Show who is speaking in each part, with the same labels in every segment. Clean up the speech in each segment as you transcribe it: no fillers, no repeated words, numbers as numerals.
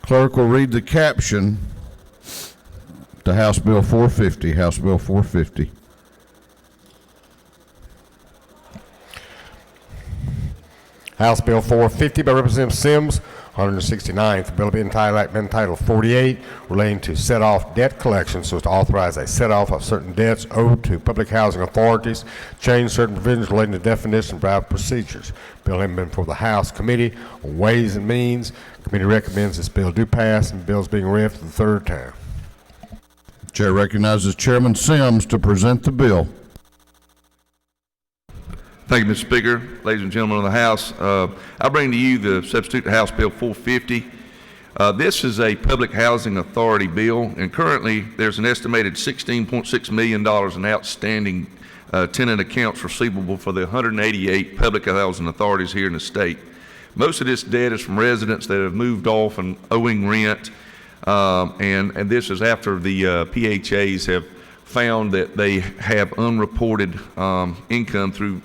Speaker 1: Clerk will read the caption to House Bill 450. House Bill 450.
Speaker 2: House Bill 450 by Representative Sims, 169th. Bill being entitled 48, relating to set-off debt collection, so as to authorize a set-off of certain debts owed to public housing authorities, change certain provisions relating to definition and private procedures. Bill having been for the House Committee on Ways and Means. Committee recommends this bill do pass, and the bill is being read for the third time.
Speaker 1: Chair recognizes Chairman Sims to present the bill.
Speaker 3: Thank you, Mr. Speaker. Ladies and gentlemen of the House, I bring to you the substitute to House Bill 450. This is a public housing authority bill, and currently there's an estimated $16.6 million in outstanding tenant accounts receivable for the 188 public housing authorities here in the state. Most of this debt is from residents that have moved off and owing rent, and this is after the PHAs have found that they have unreported income through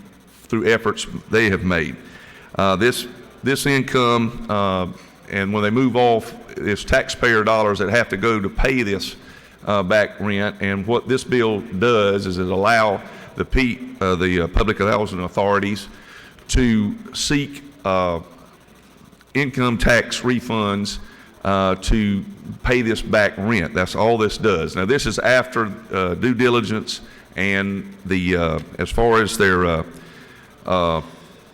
Speaker 3: efforts they have made. This income, and when they move off, it's taxpayer dollars that have to go to pay this back rent. And what this bill does is it allow the public housing authorities to seek income tax refunds to pay this back rent. That's all this does. Now, this is after due diligence and as far as their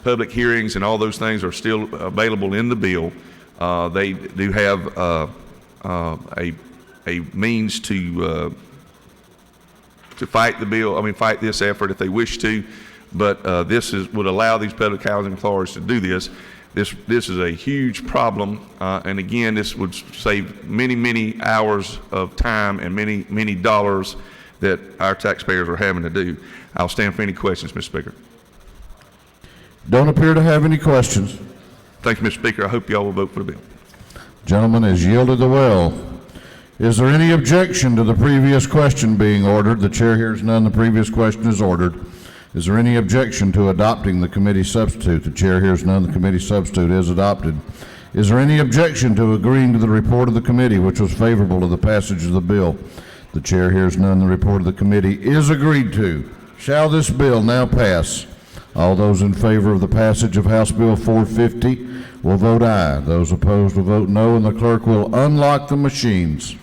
Speaker 3: public hearings and all those things are still available in the bill. They do have a means to fight the bill. Fight this effort if they wish to. But this would allow these public housing authorities to do this. This is a huge problem, and again, this would save many hours of time and many dollars that our taxpayers are having to do. I'll stand for any questions, Mr. Speaker.
Speaker 1: Don't appear to have any questions.
Speaker 3: Thank you, Mr. Speaker. I hope you all will vote for the bill.
Speaker 1: Gentleman has yielded the well. Is there any objection to the previous question being ordered? The chair hears none. The previous question is ordered. Is there any objection to adopting the committee substitute? The chair hears none. The committee substitute is adopted. Is there any objection to agreeing to the report of the committee, which was favorable to the passage of the bill? The chair hears none. The report of the committee is agreed to. Shall this bill now pass? All those in favor of the passage of House Bill 450 will vote aye. Those opposed will vote no, and the clerk will unlock the machines.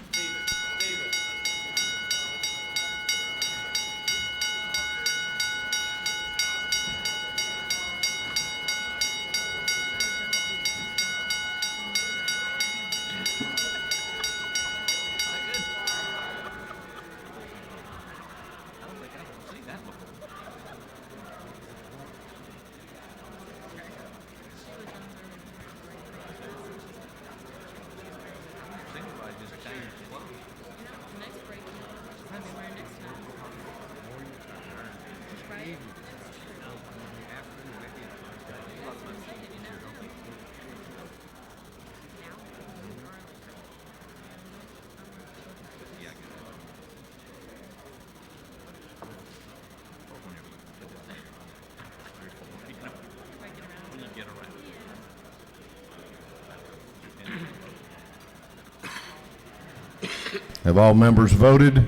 Speaker 1: Have all members voted?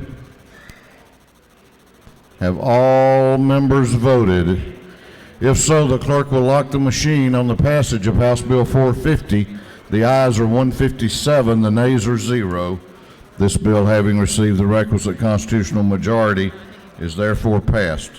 Speaker 1: Have all members voted? If so, the clerk will lock the machine on the passage of House Bill 450. The ayes are 157, the nays are 0. This bill, having received the requisite constitutional majority, is therefore passed.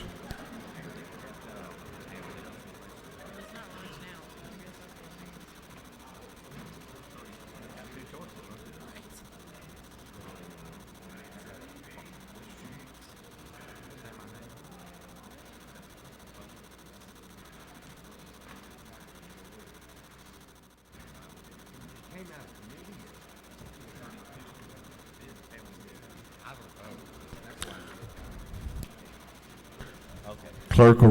Speaker 1: Clerk will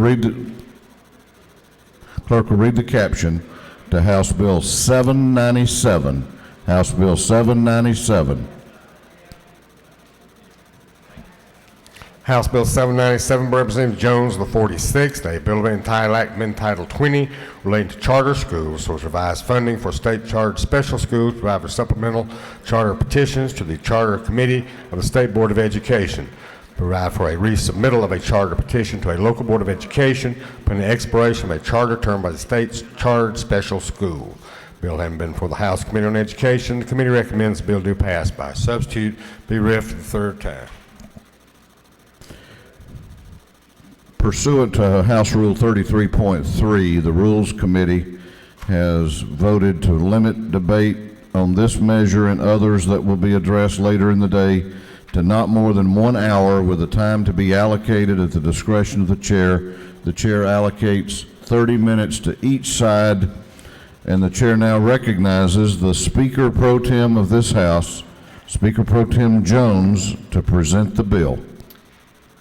Speaker 1: read the caption to House Bill 797. House Bill 797.
Speaker 2: House Bill 797 by Representative Jones, the 46th, a bill amending Title Act, amending Title 20, relating to charter schools, so as revised funding for state chartered special schools, provide for supplemental charter petitions to the Charter Committee of the State Board of Education, provide for a resubmittal of a charter petition to a local board of education upon the expiration of a charter term by the state's chartered special school. Bill having been for the House Committee on Education, the committee recommends the bill do pass by substitute, be read for the third time.
Speaker 1: Pursuant to House Rule 33.3, the Rules Committee has voted to limit debate on this measure and others that will be addressed later in the day to not more than 1 hour, with the time to be allocated at the discretion of the chair. The chair allocates 30 minutes to each side, and the chair now recognizes the Speaker Pro Tem of this House, Speaker Pro Tem Jones, to present the bill.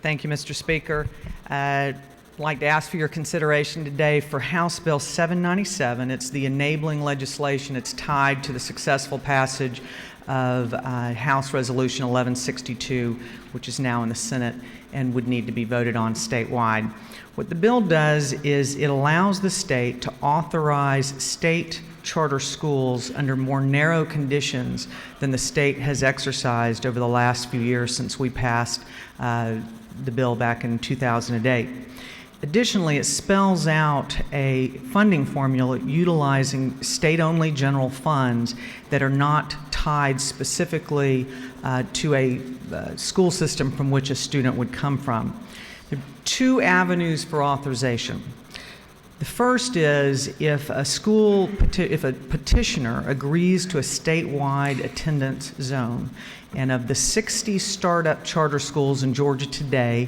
Speaker 4: Thank you, Mr. Speaker. I'd like to ask for your consideration today for House Bill 797. It's the enabling legislation. It's tied to the successful passage of House Resolution 1162, which is now in the Senate and would need to be voted on statewide. What the bill does is it allows the state to authorize state charter schools under more narrow conditions than the state has exercised over the last few years since we passed the bill back in 2008. Additionally, it spells out a funding formula utilizing state-only general funds that are not tied specifically to a school system from which a student would come from. There are two avenues for authorization. The first is if a petitioner agrees to a statewide attendance zone, and of the 60 startup charter schools in Georgia today,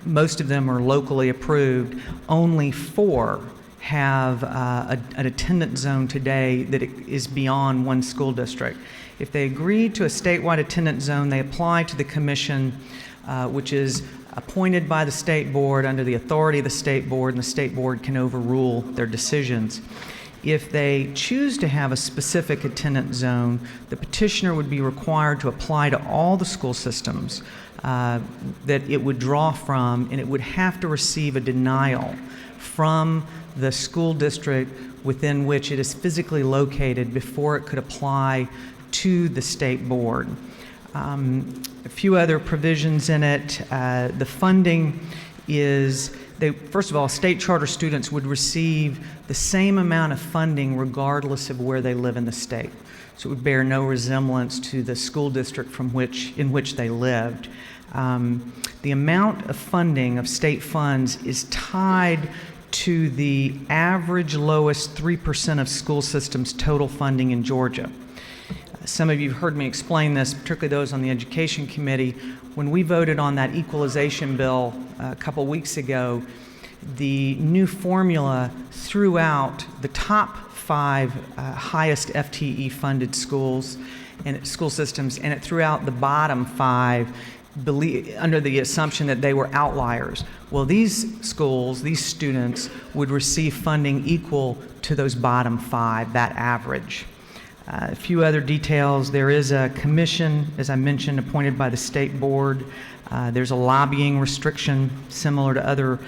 Speaker 4: most of them are locally approved. Only 4 have an attendance zone today that is beyond one school district. If they agree to a statewide attendance zone, they apply to the commission, which is appointed by the state board under the authority of the state board, and the state board can overrule their decisions. If they choose to have a specific attendance zone, the petitioner would be required to apply to all the school systems that it would draw from, and it would have to receive a denial from the school district within which it is physically located before it could apply to the state board. A few other provisions in it. The funding is, first of all, state charter students would receive the same amount of funding regardless of where they live in the state. So it would bear no resemblance to the school district in which they lived. The amount of funding of state funds is tied to the average lowest 3% of school systems' total funding in Georgia. Some of you have heard me explain this, particularly those on the Education Committee. When we voted on that equalization bill a couple weeks ago, the new formula threw out the top 5 highest FTE funded schools and school systems, and it threw out the bottom 5 under the assumption that they were outliers. Well, these schools, these students, would receive funding equal to those bottom 5, that average. A few other details. There is a commission, as I mentioned, appointed by the state board. There's a lobbying restriction similar to other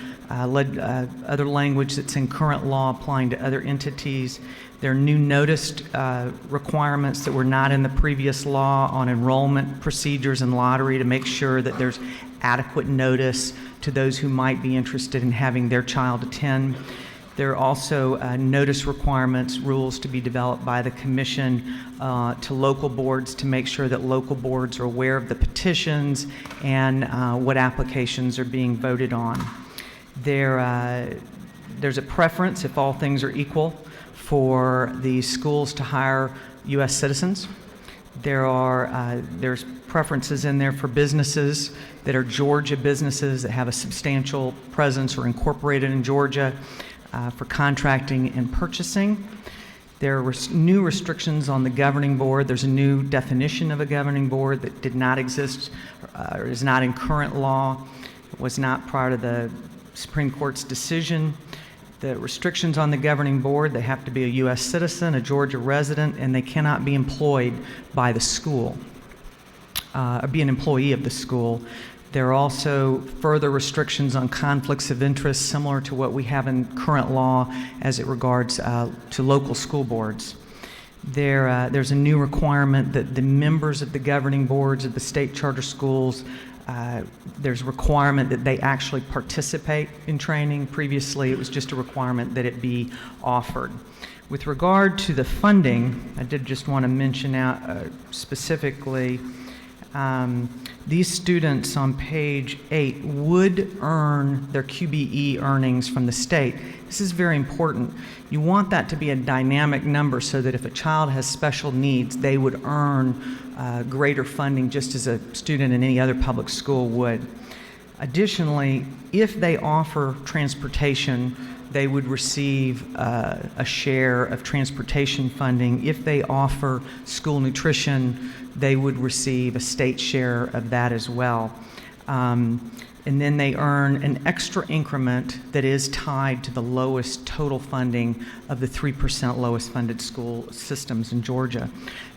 Speaker 4: language that's in current law applying to other entities. There are new notice requirements that were not in the previous law on enrollment procedures and lottery to make sure that there's adequate notice to those who might be interested in having their child attend. There are also notice requirements, rules to be developed by the commission to local boards to make sure that local boards are aware of the petitions and what applications are being voted on. There's a preference, if all things are equal, for the schools to hire U.S. citizens. There's preferences in there for businesses that are Georgia businesses that have a substantial presence or incorporated in Georgia. For contracting and purchasing. There are new restrictions on the governing board. There's a new definition of a governing board that did not exist or is not in current law, was not prior to the Supreme Court's decision. The restrictions on the governing board, they have to be a U.S. citizen, a Georgia resident, and they cannot be employed by the school or be an employee of the school. There are also further restrictions on conflicts of interest, similar to what we have in current law as it regards to local school boards. There's a new requirement that the members of the governing boards of the state charter schools, there's a requirement that they actually participate in training. Previously, it was just a requirement that it be offered. With regard to the funding, I did just want to mention out specifically, these students on page 8 would earn their QBE earnings from the state. This is very important. You want that to be a dynamic number so that if a child has special needs, they would earn greater funding just as a student in any other public school would. Additionally, if they offer transportation, they would receive a share of transportation funding. If they offer school nutrition, they would receive a state share of that as well. And then they earn an extra increment that is tied to the lowest total funding of the 3% lowest funded school systems in Georgia.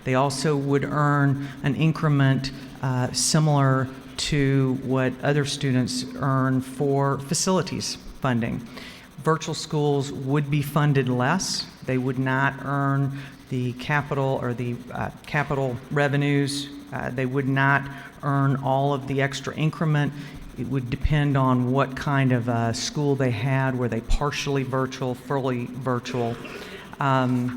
Speaker 4: They also would earn an increment similar to what other students earn for facilities funding. Virtual schools would be funded less. They would not earn the capital or the capital revenues. They would not earn all of the extra increment. It would depend on what kind of school they had. Were they partially virtual, fully virtual? I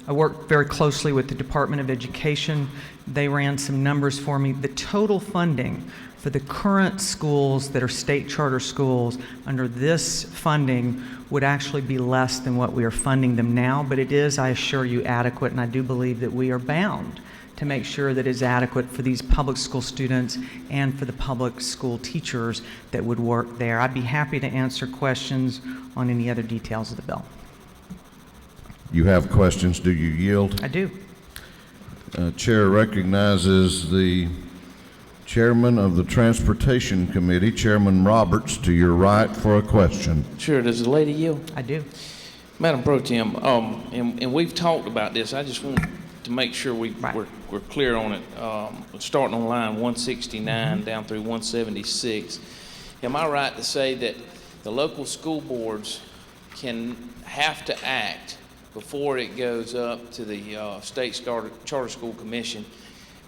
Speaker 4: worked very closely with the Department of Education. They ran some numbers for me. The total funding for the current schools that are state charter schools under this funding would actually be less than what we are funding them now, but it is, I assure you, adequate, and I do believe that we are bound to make sure that it's adequate for these public school students and for the public school teachers that would work there. I'd be happy to answer questions on any other details of the bill.
Speaker 1: You have questions. Do you yield?
Speaker 4: I do.
Speaker 1: Chair recognizes the Chairman of the Transportation Committee, Chairman Roberts, to your right for a question.
Speaker 5: Sure. Does the lady yield?
Speaker 4: I do.
Speaker 5: Madam Pro Tem, and we've talked about this. I just want to make sure we're clear on it. Starting on line 169 down through 176. Am I right to say that the local school boards have to act before it goes up to the State Charter School Commission,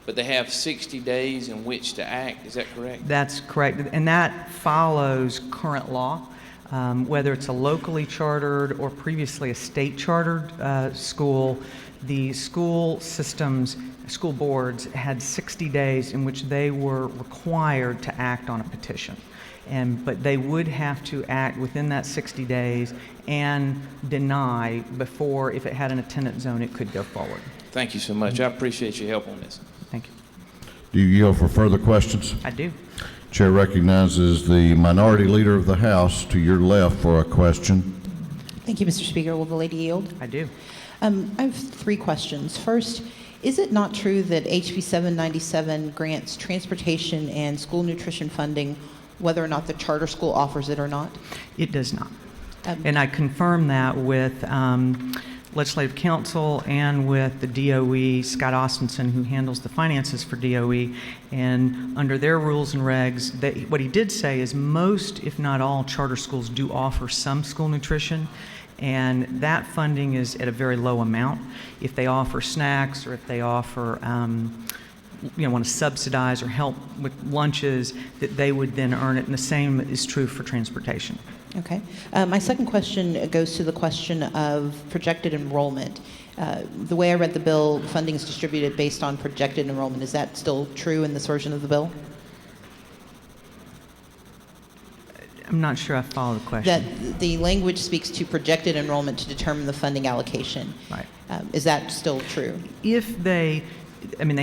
Speaker 5: but they have 60 days in which to act? Is that correct?
Speaker 4: That's correct, and that follows current law. Whether it's a locally chartered or previously a state chartered school, the school systems, school boards had 60 days in which they were required to act on a petition. But they would have to act within that 60 days and deny before, if it had an attendance zone, it could go forward.
Speaker 5: Thank you so much. I appreciate your help on this.
Speaker 4: Thank you.
Speaker 1: Do you yield for further questions?
Speaker 4: I do.
Speaker 1: Chair recognizes the Minority Leader of the House to your left for a question.
Speaker 6: Thank you, Mr. Speaker. Will the lady yield?
Speaker 4: I do.
Speaker 6: I have 3 questions. First, is it not true that HB 797 grants transportation and school nutrition funding whether or not the charter school offers it or not?
Speaker 4: It does not. And I confirm that with Legislative Counsel and with the DOE, Scott Austinson, who handles the finances for DOE. And under their rules and regs, what he did say is most, if not all, charter schools do offer some school nutrition. And that funding is at a very low amount. If they offer snacks or if they offer, want to subsidize or help with lunches, that they would then earn it. And the same is true for transportation.
Speaker 6: Okay. My second question goes to the question of projected enrollment. The way I read the bill, funding is distributed based on projected enrollment. Is that still true in this version of the bill?
Speaker 4: I'm not sure I follow the question.
Speaker 6: That the language speaks to projected enrollment to determine the funding allocation.
Speaker 4: Right.
Speaker 6: Is that still true?
Speaker 4: If they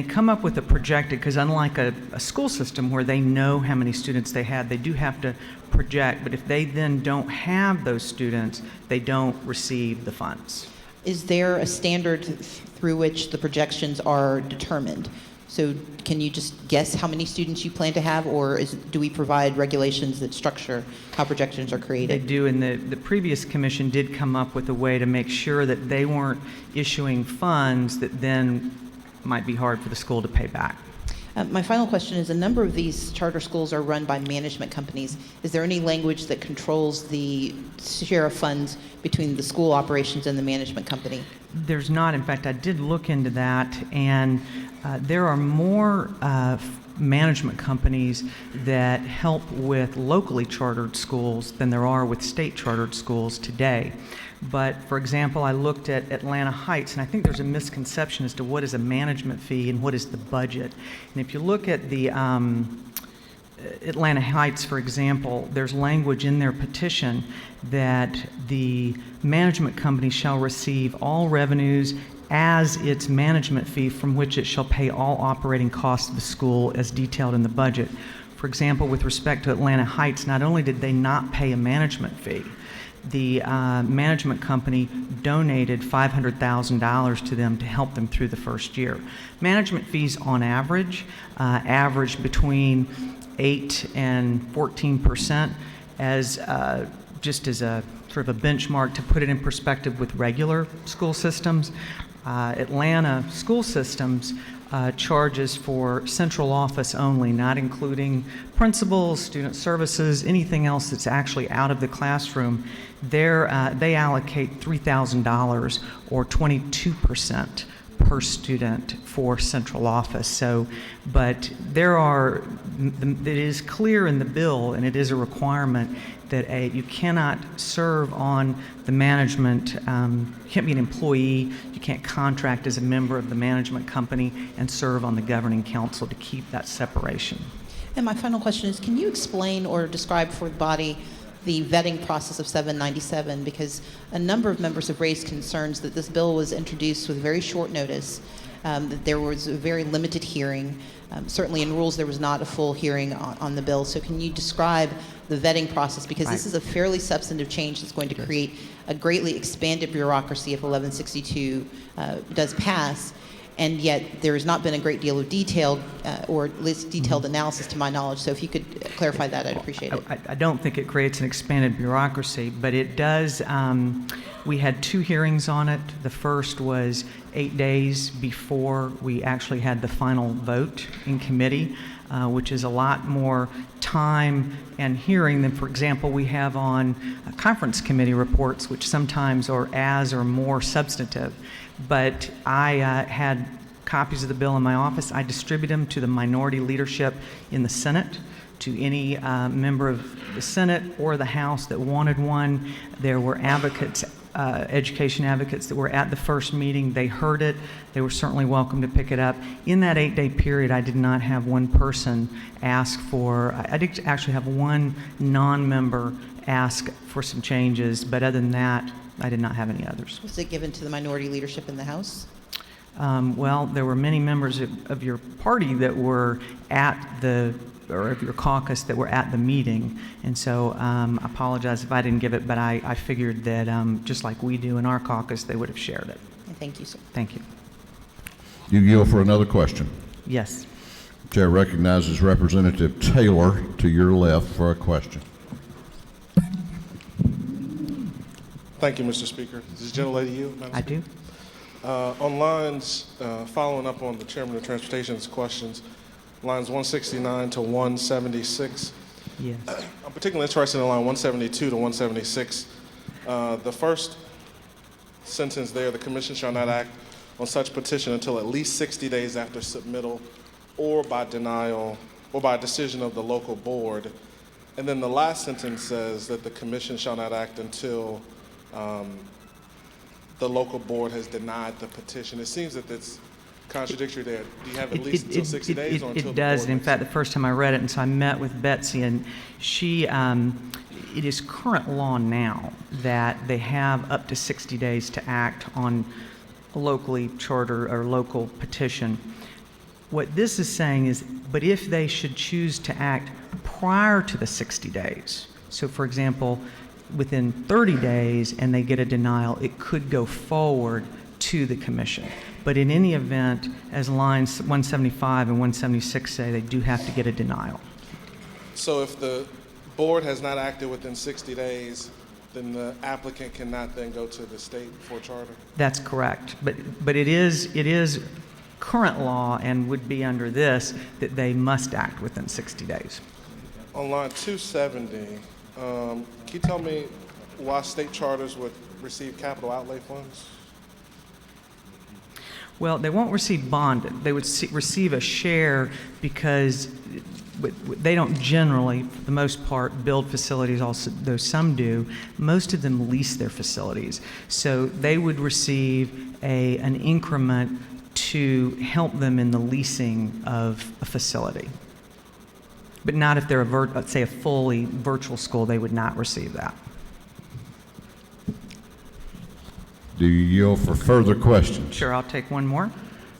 Speaker 4: come up with a projected, because unlike a school system where they know how many students they had, they do have to project, but if they then don't have those students, they don't receive the funds.
Speaker 6: Is there a standard through which the projections are determined? So can you just guess how many students you plan to have, or do we provide regulations that structure how projections are
Speaker 4: They
Speaker 6: created?
Speaker 4: do, and the previous commission did come up with a way to make sure that they weren't issuing funds that then might be hard for the school to pay back.
Speaker 6: My final question is, a number of these charter schools are run by management companies. Is there any language that controls the share of funds between the school operations and the management company?
Speaker 4: There's not. In fact, I did look into that, and there are more management companies that help with locally chartered schools than there are with state chartered schools today. But for example, I looked at Atlanta Heights, and I think there's a misconception as to what is a management fee and what is the budget. And if you look at the Atlanta Heights, for example, there's language in their petition that the management company shall receive all revenues as its management fee, from which it shall pay all operating costs of the school as detailed in the budget. For example, with respect to Atlanta Heights, not only did they not pay a management fee, the management company donated $500,000 to them to help them through the first year. Management fees on average between 8 and 14%, as just as a sort of a benchmark to put it in perspective with regular school systems. Atlanta school systems charges for central office only, not including principals, student services, anything else that's actually out of the classroom. They allocate $3,000 or 22% per student for central office. So, but it is clear in the bill, and it is a requirement, that you cannot serve on the management, you can't be an employee, you can't contract as a member of the management company and serve on the governing council to keep that separation.
Speaker 6: And my final question is, can you explain or describe for the body the vetting process of 797? Because a number of members have raised concerns that this bill was introduced with very short notice, that there was a very limited hearing. Certainly in rules there was not a full hearing on the bill. So can you describe the vetting process? Because this is a fairly substantive change that's going to create a greatly expanded bureaucracy if 1162 does pass. And yet there has not been a great deal of detailed or at least detailed analysis to my knowledge. So if you could clarify that, I'd appreciate it.
Speaker 4: I don't think it creates an expanded bureaucracy, but it does. We had 2 hearings on it. The first was 8 days before we actually had the final vote in committee, which is a lot more time and hearing than, for example, we have on conference committee reports, which sometimes are as or more substantive. But I had copies of the bill in my office. I distribute them to the minority leadership in the Senate, to any member of the Senate or the House that wanted one. There were advocates, education advocates that were at the first meeting. They heard it. They were certainly welcome to pick it up. In that 8-day period, I did not have one person ask for, I did actually have one non-member ask for some changes, but other than that, I did not have any others.
Speaker 6: Was it given to the minority leadership in the House?
Speaker 4: Well, there were many members of your party that were at or of your caucus that were at the meeting, and so I apologize if I didn't give it, but I figured that just like we do in our caucus, they would have shared it.
Speaker 6: Thank you, sir.
Speaker 4: Thank you.
Speaker 1: You yield for another question.
Speaker 4: Yes.
Speaker 1: Chair recognizes Representative Taylor to your left for a question.
Speaker 7: Thank you, Mr. Speaker. Does the gentlelady yield, Madam
Speaker 4: I
Speaker 7: Speaker?
Speaker 4: do.
Speaker 7: On lines, following up on the Chairman of Transportation's questions, lines 169 to 176.
Speaker 4: Yes.
Speaker 7: I'm particularly interested in line 172 to 176. The first sentence there, the Commission shall not act on such petition until at least 60 days after submittal or by denial or by decision of the local board. And then the last sentence says that the Commission shall not act until the local board has denied the petition. It seems that it's contradictory there. Do you have at least until 60 days or until
Speaker 4: it does.
Speaker 7: the board
Speaker 4: And in fact, the first time I read it, and so I met with Betsy, and she, it is current law now that they have up to 60 days to act on a locally charter or local petition. What this is saying is, but if they should choose to act prior to the 60 days, so for example, within 30 days and they get a denial, it could go forward to the commission. But in any event, as lines 175 and 176 say, they do have to get a denial.
Speaker 7: So if the board has not acted within 60 days, then the applicant cannot then go to the state for charter?
Speaker 4: That's correct. But it is current law and would be under this, that they must act within 60 days.
Speaker 7: On line 270, can you tell me why state charters would receive capital outlay funds?
Speaker 4: Well, they won't receive bonded. They would receive a share because they don't generally, for the most part, build facilities, also, though some do. Most of them lease their facilities. So they would receive an increment to help them in the leasing of a facility. But not if they're, let's say, a fully virtual school, they would not receive that.
Speaker 1: Do you yield for further questions?
Speaker 4: Sure, I'll take one more.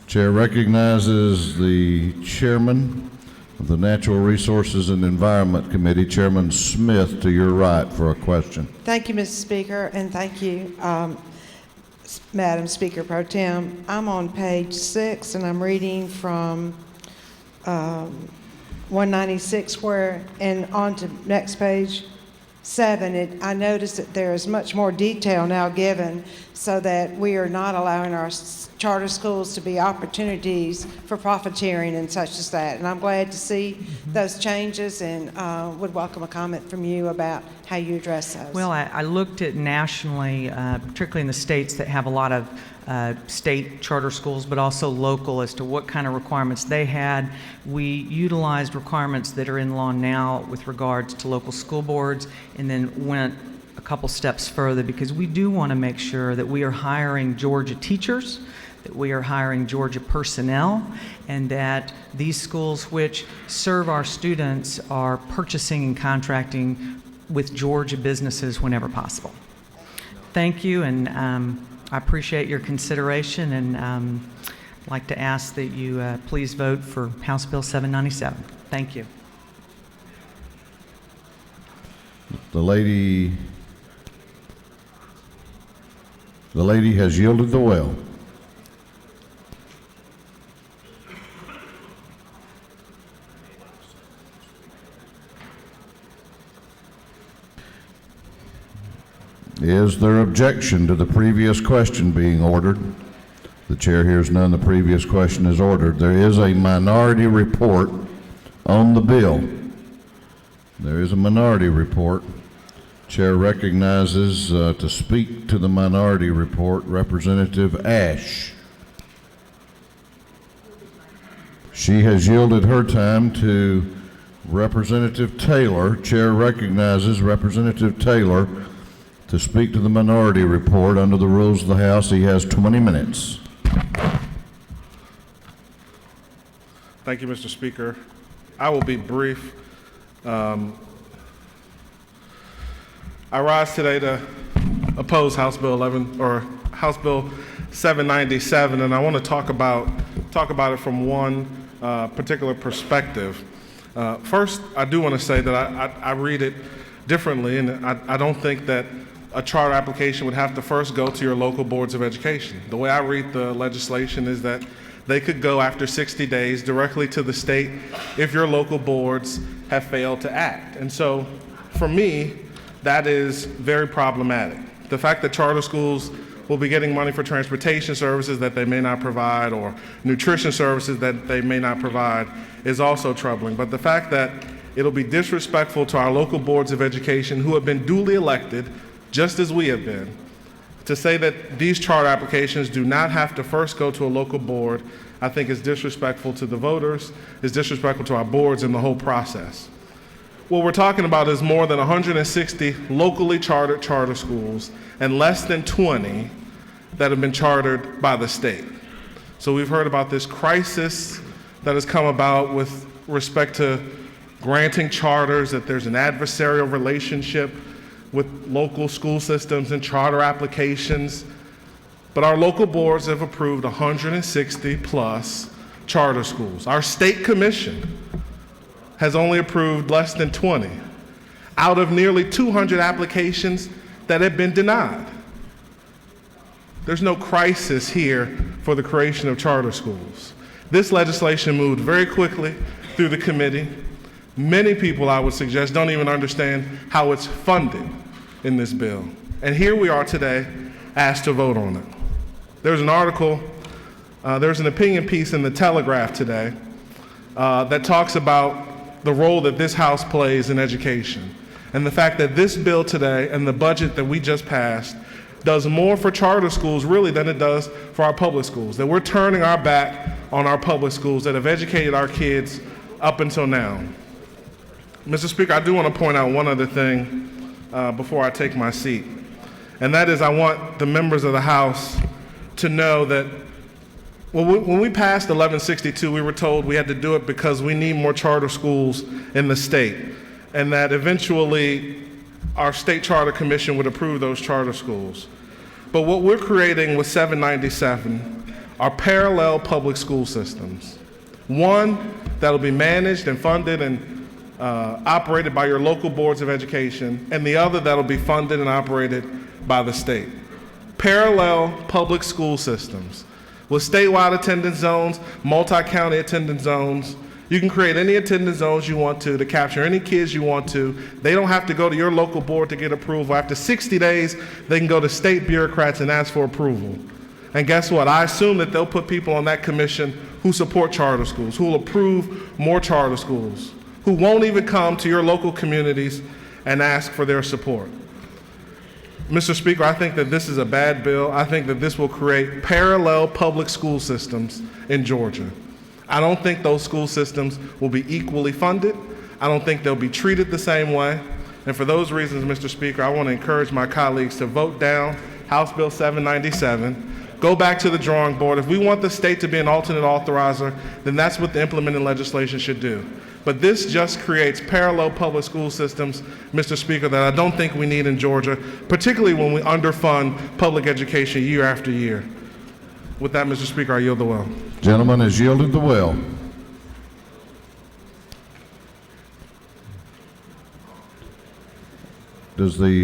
Speaker 1: Chair recognizes the chairman of the Natural Resources and Environment Committee, Chairman Smith, to your right for a question.
Speaker 8: Thank you, Mr. Speaker, and thank you, Madam Speaker Pro Tem. I'm on page 6, and I'm reading from 196, and on to next page 7. I noticed that there is much more detail now given so that we are not allowing our charter schools to be opportunities for profiteering and such as that. And I'm glad to see those changes and would welcome a comment from you about how you address those.
Speaker 4: Well, I looked at nationally, particularly in the states that have a lot of state charter schools, but also local, as to what kind of requirements they had. We utilized requirements that are in law now with regards to local school boards, and then went a couple steps further because we do want to make sure that we are hiring Georgia teachers, that we are hiring Georgia personnel, and that these schools which serve our students are purchasing and contracting with Georgia businesses whenever possible. Thank you, and I appreciate your consideration, and I'd like to ask that you please vote for House Bill 797. Thank you.
Speaker 1: The lady has yielded the well. Is there objection to the previous question being ordered? The chair hears none. The previous question is ordered. There is a minority report on the bill. There is a minority report. Chair recognizes to speak to the minority report Representative Ash. She has yielded her time to Representative Taylor. Chair recognizes Representative Taylor to speak to the minority report. Under the rules of the House, he has 20 minutes.
Speaker 7: Thank you, Mr. Speaker. I will be brief. I rise today to oppose House Bill 797, and I want to talk about it from one particular perspective. First, I do want to say that I read it differently, and I don't think that a charter application would have to first go to your local boards of education. The way I read the legislation is that they could go after 60 days directly to the state if your local boards have failed to act. And so, for me, that is very problematic. The fact that charter schools will be getting money for transportation services that they may not provide, or nutrition services that they may not provide, is also troubling. But the fact that it'll be disrespectful to our local boards of education, who have been duly elected, just as we have been, to say that these charter applications do not have to first go to a local board, I think is disrespectful to the voters, is disrespectful to our boards and the whole process. What we're talking about is more than 160 locally chartered charter schools and less than 20 that have been chartered by the state. So we've heard about this crisis that has come about with respect to granting charters, that there's an adversarial relationship with local school systems and charter applications. But our local boards have approved 160 plus charter schools. Our state commission has only approved less than 20 out of nearly 200 applications that have been denied. There's no crisis here for the creation of charter schools. This legislation moved very quickly through the committee. Many people, I would suggest, don't even understand how it's funded in this bill. And here we are today, asked to vote on it. There's an article There's an opinion piece in the Telegraph today that talks about the role that this House plays in education, and the fact that this bill today and the budget that we just passed does more for charter schools really than it does for our public schools, that we're turning our back on our public schools that have educated our kids up until now. Mr. Speaker, I do want to point out one other thing before I take my seat, and that is I want the members of the House to know that when we passed 1162, we were told we had to do it because we need more charter schools in the state, and that eventually our state charter commission would approve those charter schools. But what we're creating with 797 are parallel public school systems. One that'll be managed and funded and operated by your local boards of education, and the other that'll be funded and operated by the state. Parallel public school systems with statewide attendance zones, multi-county attendance zones. You can create any attendance zones you want to capture any kids you want to. They don't have to go to your local board to get approval. After 60 days, they can go to state bureaucrats and ask for approval. And guess what? I assume that they'll put people on that commission who support charter schools, who will approve more charter schools, who won't even come to your local communities and ask for their support. Mr. Speaker, I think that this is a bad bill. I think that this will create parallel public school systems in Georgia. I don't think those school systems will be equally funded. I don't think they'll be treated the same way. And for those reasons, Mr. Speaker, I want to encourage my colleagues to vote down House Bill 797. Go back to the drawing board. If we want the state to be an alternate authorizer, then that's what the implementing legislation should do. But this just creates parallel public school systems, Mr. Speaker, that I don't think we need in Georgia, particularly when we underfund public education year after year. With that, Mr. Speaker, I yield the well.
Speaker 1: Gentleman has yielded the well. Does the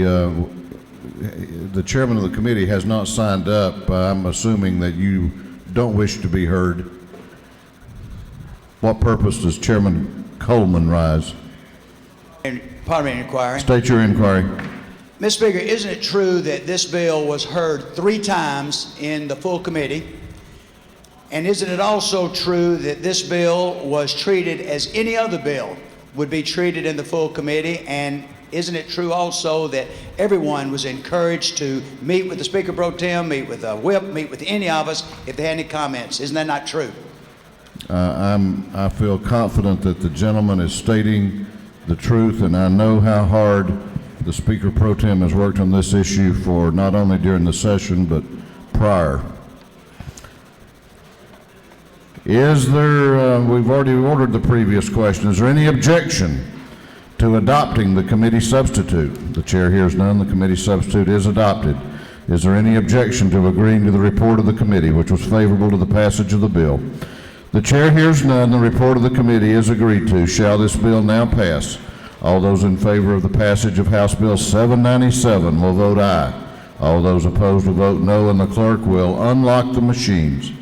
Speaker 1: chairman of the committee has not signed up? I'm assuming that you don't wish to be heard. What purpose does Chairman Coleman rise?
Speaker 9: Pardon me, inquiry.
Speaker 1: State your inquiry.
Speaker 9: Mr. Speaker, isn't it true that this bill was heard 3 times in the full committee? And isn't it also true that this bill was treated as any other bill would be treated in the full committee? And isn't it true also that everyone was encouraged to meet with the Speaker Pro Tem, meet with the Whip, meet with any of us if they had any comments? Isn't that not true?
Speaker 1: I feel confident that the gentleman is stating the truth, and I know how hard the Speaker Pro Tem has worked on this issue for not only during the session, but prior. Is there, we've already ordered the previous question, is there any objection to adopting the committee substitute? The chair hears none. The committee substitute is adopted. Is there any objection to agreeing to the report of the committee, which was favorable to the passage of the bill? The chair hears none. The report of the committee is agreed to. Shall this bill now pass? All those in favor of the passage of House Bill 797 will vote aye. All those opposed will vote no, and the clerk will unlock the machines.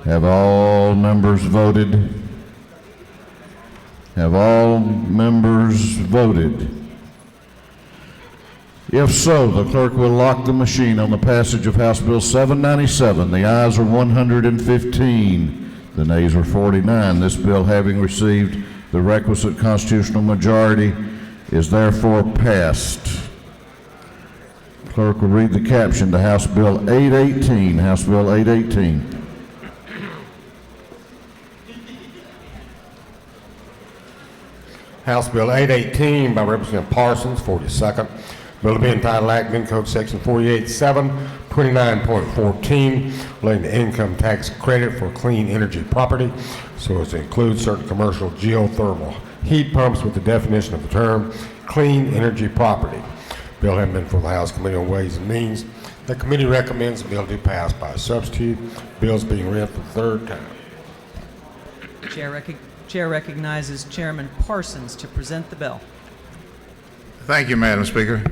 Speaker 1: Have all members voted? Have all members voted? If so, the clerk will lock the machine on the passage of House Bill 797. The ayes are 115. The nays are 49. This bill, having received the requisite constitutional majority, is therefore passed. Clerk will read the caption to House Bill 818. House Bill 818.
Speaker 2: House Bill 818 by Representative Parsons, 42nd. Bill to be entitled Act Code Section 487, 29.14, relating to income tax credit for clean energy property, so as to include certain commercial geothermal heat pumps with the definition of the term clean energy property. Bill having been for the House Committee on Ways and Means. The committee recommends the bill be passed by a substitute. Bill is being read for the 3rd time.
Speaker 4: Chair recognizes Chairman Parsons to present the bill.
Speaker 1: Thank you, Madam Speaker.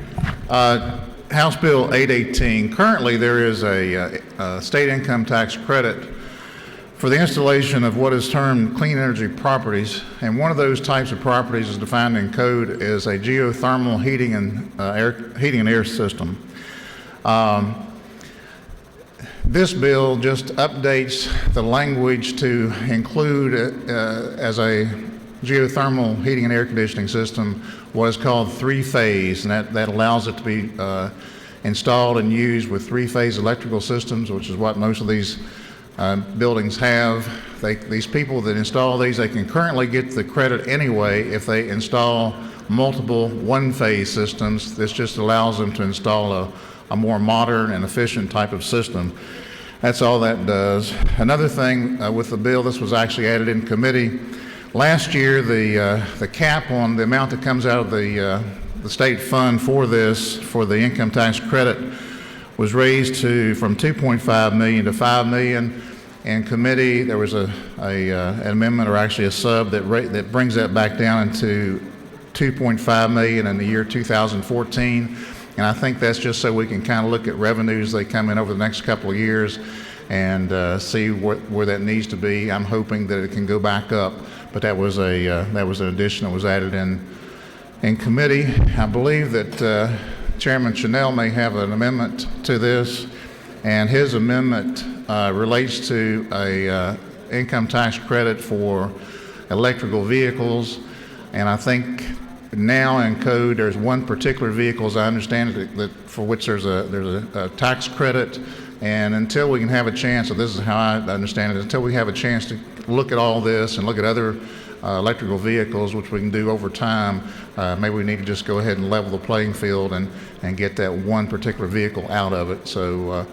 Speaker 1: House Bill 818, currently there is a state income tax credit for the installation of what is termed clean energy properties, and one of those types of properties is defined in code as a geothermal heating and air system. This bill just updates the language to include as a geothermal heating and air conditioning system what is called three-phase, and that allows it to be installed and used with three-phase electrical systems, which is what most of these buildings have. These people that install these, they can currently get the credit anyway if they install multiple one-phase systems. This just allows them to install a more modern and efficient type of system. That's all that does. Another thing with the bill, this was actually added in committee. Last year, the cap on the amount that comes out of the state fund for this, for the income tax credit, was raised from 2.5 million to 5 million. In committee, there was an amendment, or actually a sub, that brings that back down into 2.5 million in the year 2014. And I think that's just so we can kind of look at revenues that come in over the next couple of years and see where that needs to be. I'm hoping that it can go back up, but that was an addition that was added in committee. I believe that Chairman Chanel may have an amendment to this, and his amendment relates to a income tax credit for electrical vehicles, and I think now in code there's one particular vehicle, as I understand it, that for which there's a tax credit, and until we can have a chance, so this is how I understand it, until we have a chance to look at all this and look at other electrical vehicles, which we can do over time, maybe we need to just go ahead and level the playing field and get that one particular vehicle out of it. So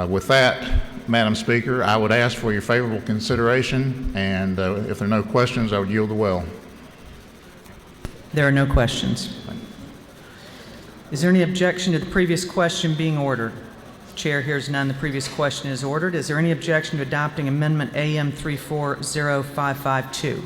Speaker 1: with that, Madam Speaker, I would ask for your favorable consideration, and if there are no questions, I would yield the well.
Speaker 4: There are no questions. Is there any objection to the previous question being ordered? The chair hears none. The previous question is ordered. Is there any objection to adopting Amendment AM 340552?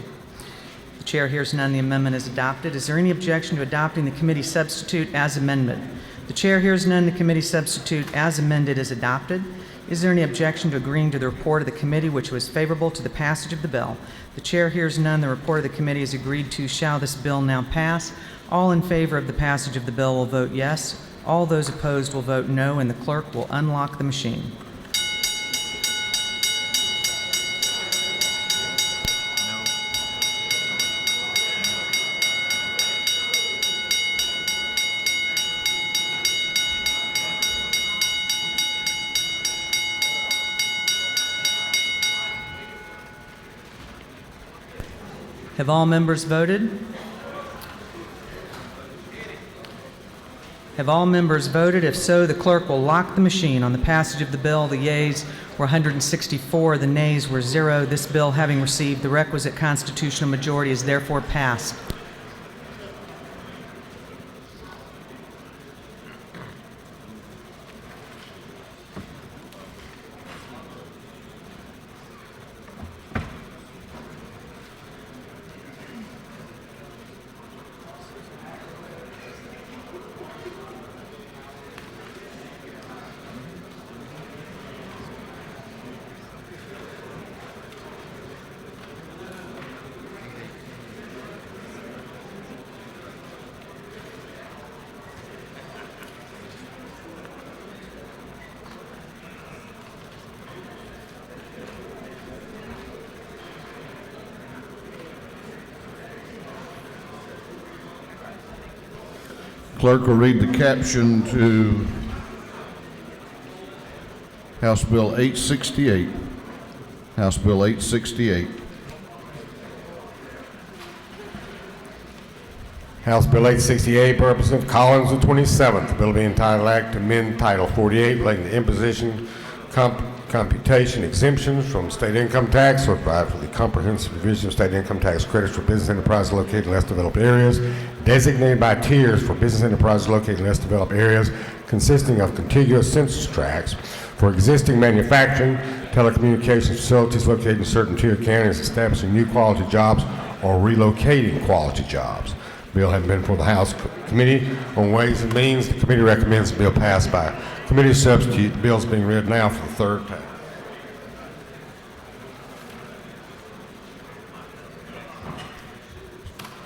Speaker 4: The chair hears none. The amendment is adopted. Is there any objection to adopting the committee substitute as amended? The chair hears none. The committee substitute as amended is adopted. Is there any objection to agreeing to the report of the committee, which was favorable to the passage of the bill? The chair hears none. The report of the committee is agreed to. Shall this bill now pass? All in favor of the passage of the bill will vote yes. All those opposed will vote no, and the clerk will unlock the machine. Have all members voted? Have all members voted? If so, the clerk will lock the machine on the passage of the bill. The yeas were 164, the nays were 0. This bill, having received the requisite constitutional majority, is therefore passed.
Speaker 1: Clerk will read the caption to House Bill 868. House Bill 868.
Speaker 2: House Bill 868, by Representative Collins, the 27th. The bill being entitled Act to amend Title 48 relating to imposition, computation exemptions from state income tax, or provide for the comprehensive provision of state income tax credits for business enterprises located in less developed areas, designated by tiers for business enterprises located in less developed areas, consisting of contiguous census tracts for existing manufacturing, telecommunications facilities located in certain tier counties, establishing new quality jobs or relocating quality jobs. Bill has been for the House Committee on Ways and Means. The committee recommends the bill passed by committee substitute. The bill is being read now for the third time.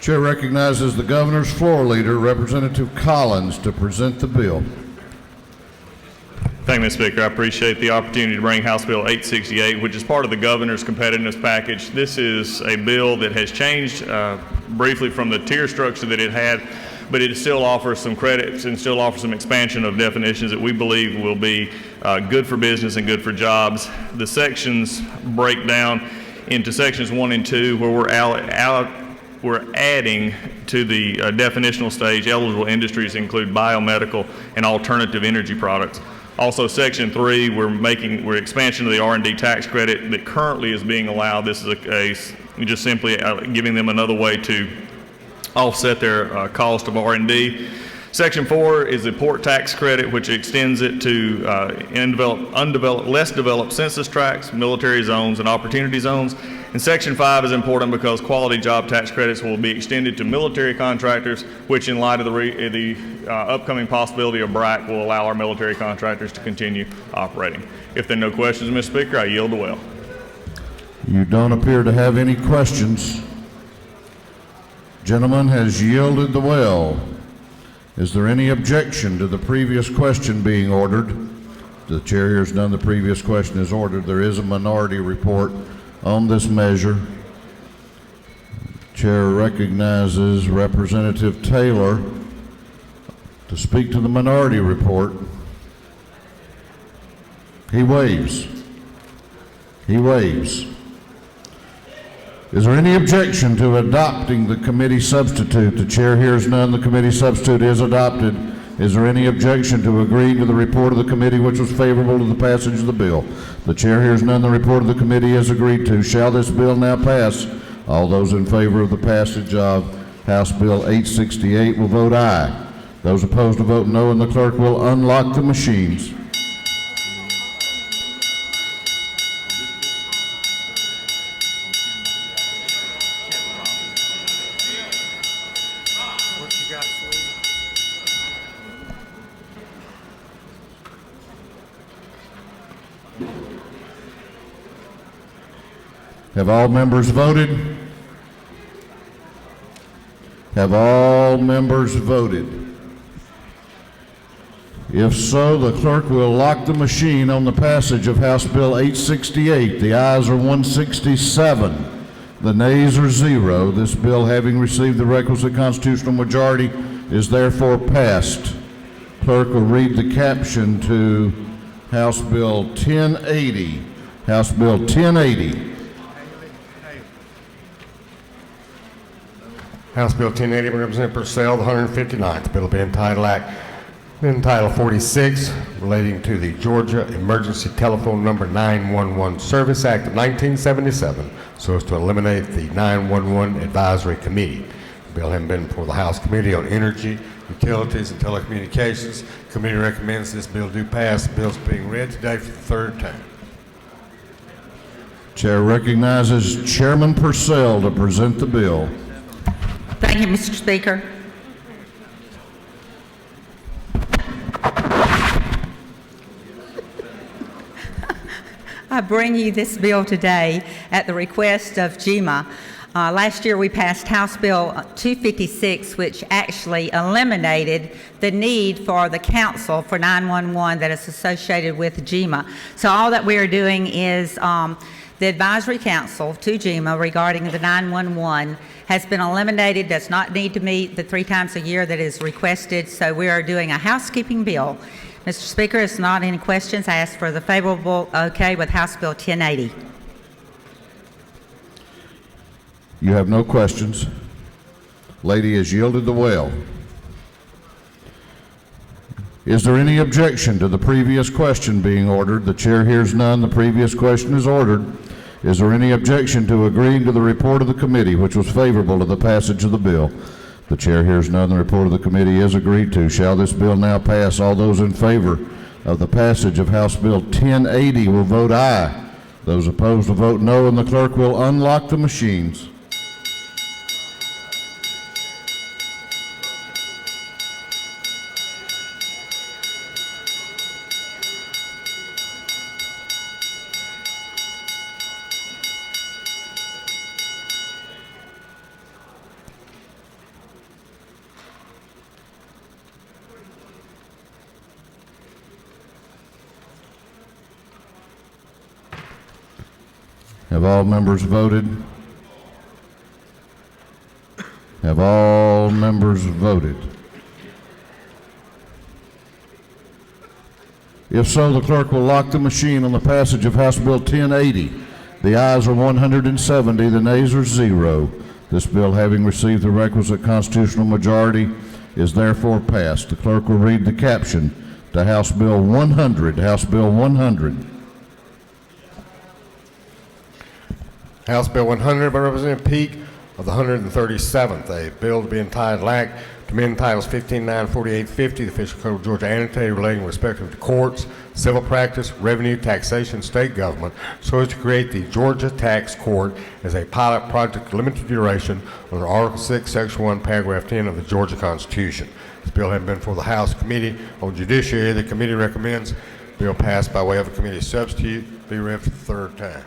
Speaker 1: Chair recognizes the governor's floor leader, Representative Collins, to present the bill.
Speaker 10: Thank you, Mr. Speaker. I appreciate the opportunity to bring House Bill 868, which is part of the governor's competitiveness package. This is a bill that has changed briefly from the tier structure that it had, but it still offers some credits and still offers some expansion of definitions that we believe will be good for business and good for jobs. The sections break down into sections 1 and 2, where we're adding to the definitional stage. Eligible industries include biomedical and alternative energy products. Also, Section 3, we're expansion of the R&D tax credit that currently is being allowed. This is a case, just simply giving them another way to offset their cost of R&D. Section 4 is the port tax credit, which extends it to less developed census tracts, military zones, and opportunity zones. And Section 5 is important because quality job tax credits will be extended to military contractors, which in light of the upcoming possibility of BRAC will allow our military contractors to continue operating. If there are no questions, Mr. Speaker, I yield the well.
Speaker 1: You don't appear to have any questions. Gentleman has yielded the well. Is there any objection to the previous question being ordered? The chair hears none. The previous question is ordered. There is a minority report on this measure. Chair recognizes Representative Taylor to speak to the minority report. He waves. He waves. Is there any objection to adopting the committee substitute? The chair hears none. The committee substitute is adopted. Is there any objection to agreeing to the report of the committee which was favorable to the passage of the bill? The chair hears none. The report of the committee is agreed to. Shall this bill now pass? All those in favor of the passage of House Bill 868 will vote aye. Those opposed will vote no, and the clerk will unlock the machines. Have all members voted? Have all members voted? If so, the clerk will lock the machine on the passage of House Bill 868. The ayes are 167. The nays are 0. This bill, having received the requisite constitutional majority, is therefore passed. Clerk will read the caption to House Bill 1080. House Bill 1080.
Speaker 2: House Bill 1080 by Representative Purcell, the 159th. The bill will be entitled 46, relating to the Georgia Emergency Telephone Number 911 Service Act of 1977, so as to eliminate the 911 Advisory Committee. The bill having been before the House Committee on Energy, Utilities, and Telecommunications. The committee recommends this bill do pass. The bill is being read today for the third time.
Speaker 1: Chair recognizes Chairman Purcell to present the bill.
Speaker 11: Thank you, Mr. Speaker. I bring you this bill today at the request of GEMA. Last year we passed House Bill 256, which actually eliminated the need for the council for 911 that is associated with GEMA. So all that we are doing is the advisory council to GEMA regarding the 911 has been eliminated, does not need to meet the 3 times a year that is requested, so we are doing a housekeeping bill. Mr. Speaker, if not any questions, I ask for the favorable okay with House Bill 1080.
Speaker 1: You have no questions. Lady has yielded the well. Is there any objection to the previous question being ordered? The chair hears none. The previous question is ordered. Is there any objection to agreeing to the report of the committee, which was favorable to the passage of the bill? The chair hears none. The report of the committee is agreed to. Shall this bill now pass? All those in favor of the passage of House Bill 1080 will vote aye. Those opposed will vote no, and the clerk will unlock the machines. Have all members voted? Have all members voted? If so, the clerk will lock the machine on the passage of House Bill 1080. The ayes are 170, the nays are 0. This bill, having received the requisite constitutional majority, is therefore passed. The clerk will read the caption to House Bill 100. House Bill 100.
Speaker 2: House Bill 100 by Representative Peake of the 137th, a bill to be entitled Act to amend Titles 15, 4850, the Official Code of Georgia annotated relating respectively to courts, civil practice, revenue, taxation, state government, so as to create the Georgia Tax Court as a pilot project of limited duration under Article 6, Section 1, Paragraph 10 of the Georgia Constitution. This bill having been before the House Committee on Judiciary, the committee recommends bill passed by way of a committee substitute be read for the third time.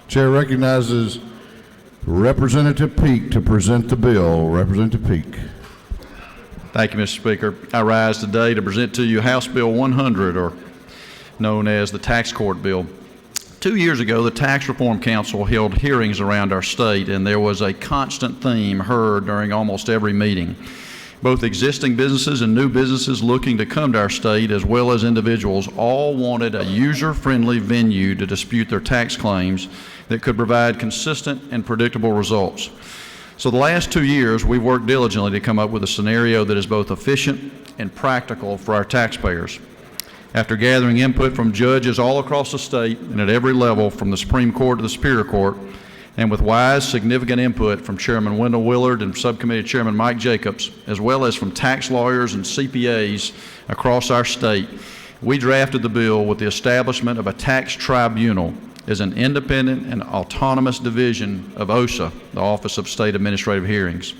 Speaker 1: Chair recognizes Representative Peake to present the bill. Representative Peake.
Speaker 12: Thank you, Mr. Speaker. I rise today to present to you House Bill 100, or known as the Tax Court Bill. 2 years ago, the Tax Reform Council held hearings around our state, and there was a constant theme heard during almost every meeting. Both existing businesses and new businesses looking to come to our state, as well as individuals, all wanted a user-friendly venue to dispute their tax claims that could provide consistent and predictable results. So the last 2 years, we've worked diligently to come up with a scenario that is both efficient and practical for our taxpayers. After gathering input from judges all across the state and at every level, from the Supreme Court to the Superior Court, and with wise, significant input from Chairman Wendell Willard and Subcommittee Chairman Mike Jacobs, as well as from tax lawyers and CPAs across our state, we drafted the bill with the establishment of a tax tribunal as an independent and autonomous division of OSA, the Office of State Administrative Hearings.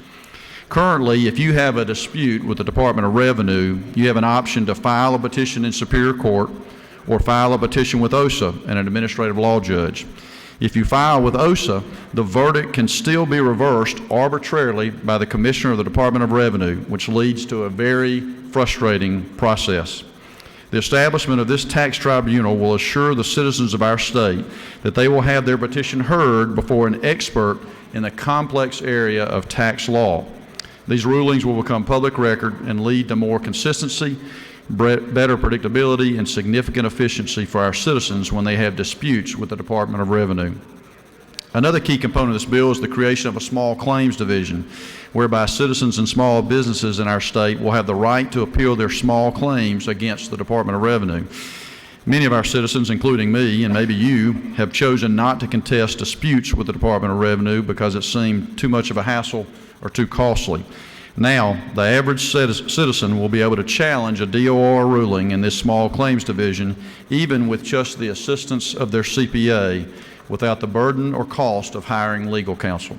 Speaker 12: Currently, if you have a dispute with the Department of Revenue, you have an option to file a petition in Superior Court or file a petition with OSA and an administrative law judge. If you file with OSA, the verdict can still be reversed arbitrarily by the Commissioner of the Department of Revenue, which leads to a very frustrating process. The establishment of this tax tribunal will assure the citizens of our state that they will have their petition heard before an expert in the complex area of tax law. These rulings will become public record and lead to more consistency, better predictability, and significant efficiency for our citizens when they have disputes with the Department of Revenue. Another key component of this bill is the creation of a small claims division, whereby citizens and small businesses in our state will have the right to appeal their small claims against the Department of Revenue. Many of our citizens, including me and maybe you, have chosen not to contest disputes with the Department of Revenue because it seemed too much of a hassle or too costly. Now, the average citizen will be able to challenge a DOR ruling in this small claims division, even with just the assistance of their CPA, without the burden or cost of hiring legal counsel.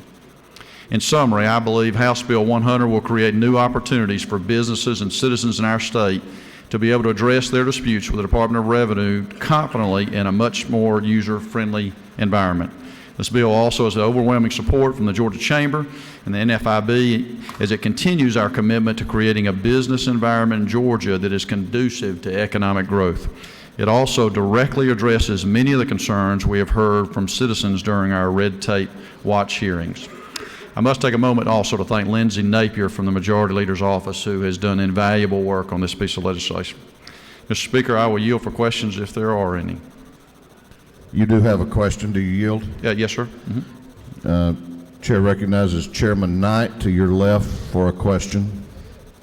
Speaker 12: In summary, I believe House Bill 100 will create new opportunities for businesses and citizens in our state to be able to address their disputes with the Department of Revenue confidently in a much more user-friendly environment. This bill also has overwhelming support from the Georgia Chamber and the NFIB as it continues our commitment to creating a business environment in Georgia that is conducive to economic growth. It also directly addresses many of the concerns we have heard from citizens during our Red Tape Watch hearings. I must take a moment also to thank Lindsay Napier from the Majority Leader's office, who has done invaluable work on this piece of legislation. Mr. Speaker, I will yield for questions if there are any.
Speaker 1: You do have a question. Do you yield?
Speaker 12: Yes, sir.
Speaker 1: Chair recognizes Chairman Knight to your left for a question.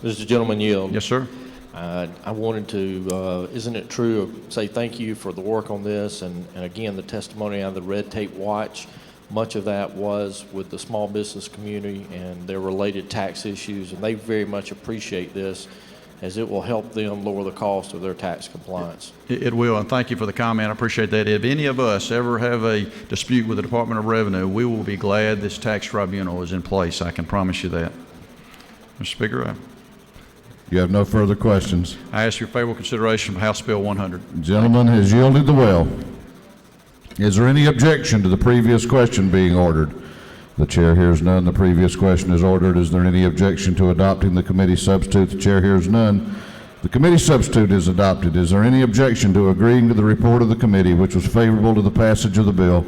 Speaker 13: Does the gentleman yield?
Speaker 12: Yes, sir.
Speaker 13: I wanted to, isn't it true, say thank you for the work on this, and again, the testimony on the Red Tape Watch. Much of that was with the small business community and their related tax issues, and they very much appreciate this, as it will help them lower the cost of their tax compliance.
Speaker 12: It will, and thank you for the comment. I appreciate that. If any of us ever have a dispute with the Department of Revenue, we will be glad this tax tribunal is in place. I can promise you that. Mr. Speaker,
Speaker 1: You have no further questions.
Speaker 12: I ask your favorable consideration of House Bill 100.
Speaker 1: The gentleman has yielded the will. Is there any objection to the previous question being ordered? The chair hears none. The previous question is ordered. Is there any objection to adopting the committee substitute? The chair hears none. The committee substitute is adopted. Is there any objection to agreeing to the report of the committee, which was favorable to the passage of the bill?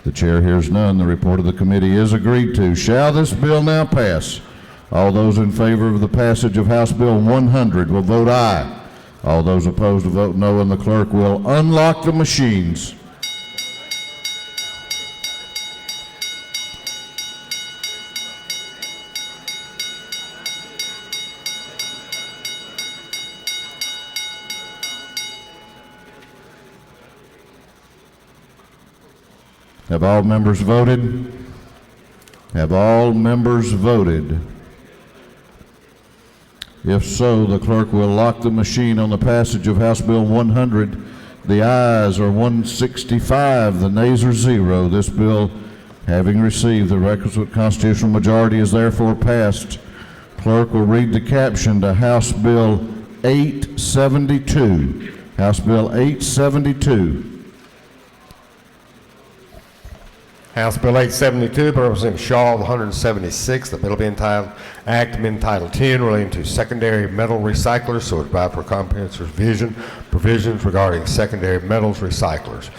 Speaker 1: The chair hears none. The report of the committee is agreed to. Shall this bill now pass? All those in favor of the passage of House Bill 100 will vote aye. All those opposed will vote no, and the clerk will unlock the machines. Have all members voted? Have all members voted? If so, the clerk will lock the machine on the passage of House Bill 100. The ayes are 165, the nays are 0. This bill, having received the requisite constitutional majority, is therefore passed. Clerk will read the caption to House Bill 872. House Bill 872.
Speaker 2: House Bill 872 by Representative Shaw, the 176th. The bill will be entitled Act amending Title 10 relating to secondary metal recyclers, so it provides for comprehensive provisions regarding secondary metals recyclers.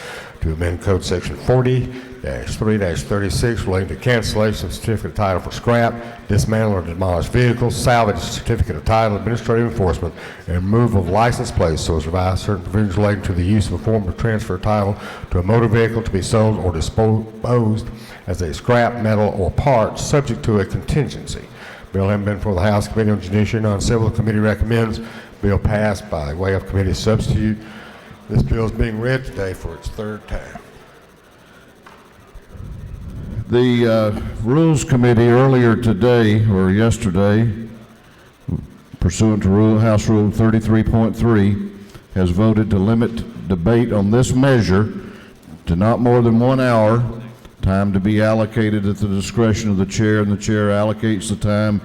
Speaker 2: To amend Code Section 40-3-36 relating to cancellation of certificate of title for scrap, dismantle or demolish vehicles, salvage certificate of title, administrative enforcement, and removal of license plates, so as revise certain provisions relating to the use of a form of transfer title to a motor vehicle to be sold or disposed as a scrap, metal, or part, subject to a contingency. Bill having been before the House Committee on Judiciary and Non-Civil, the committee recommends bill passed by way of committee substitute. This bill is being read today for its third time.
Speaker 1: The Rules Committee earlier today, or yesterday, pursuant to House Rule 33.3, has voted to limit debate on this measure to not more than 1 hour, time to be allocated at the discretion of the chair, and the chair allocates the time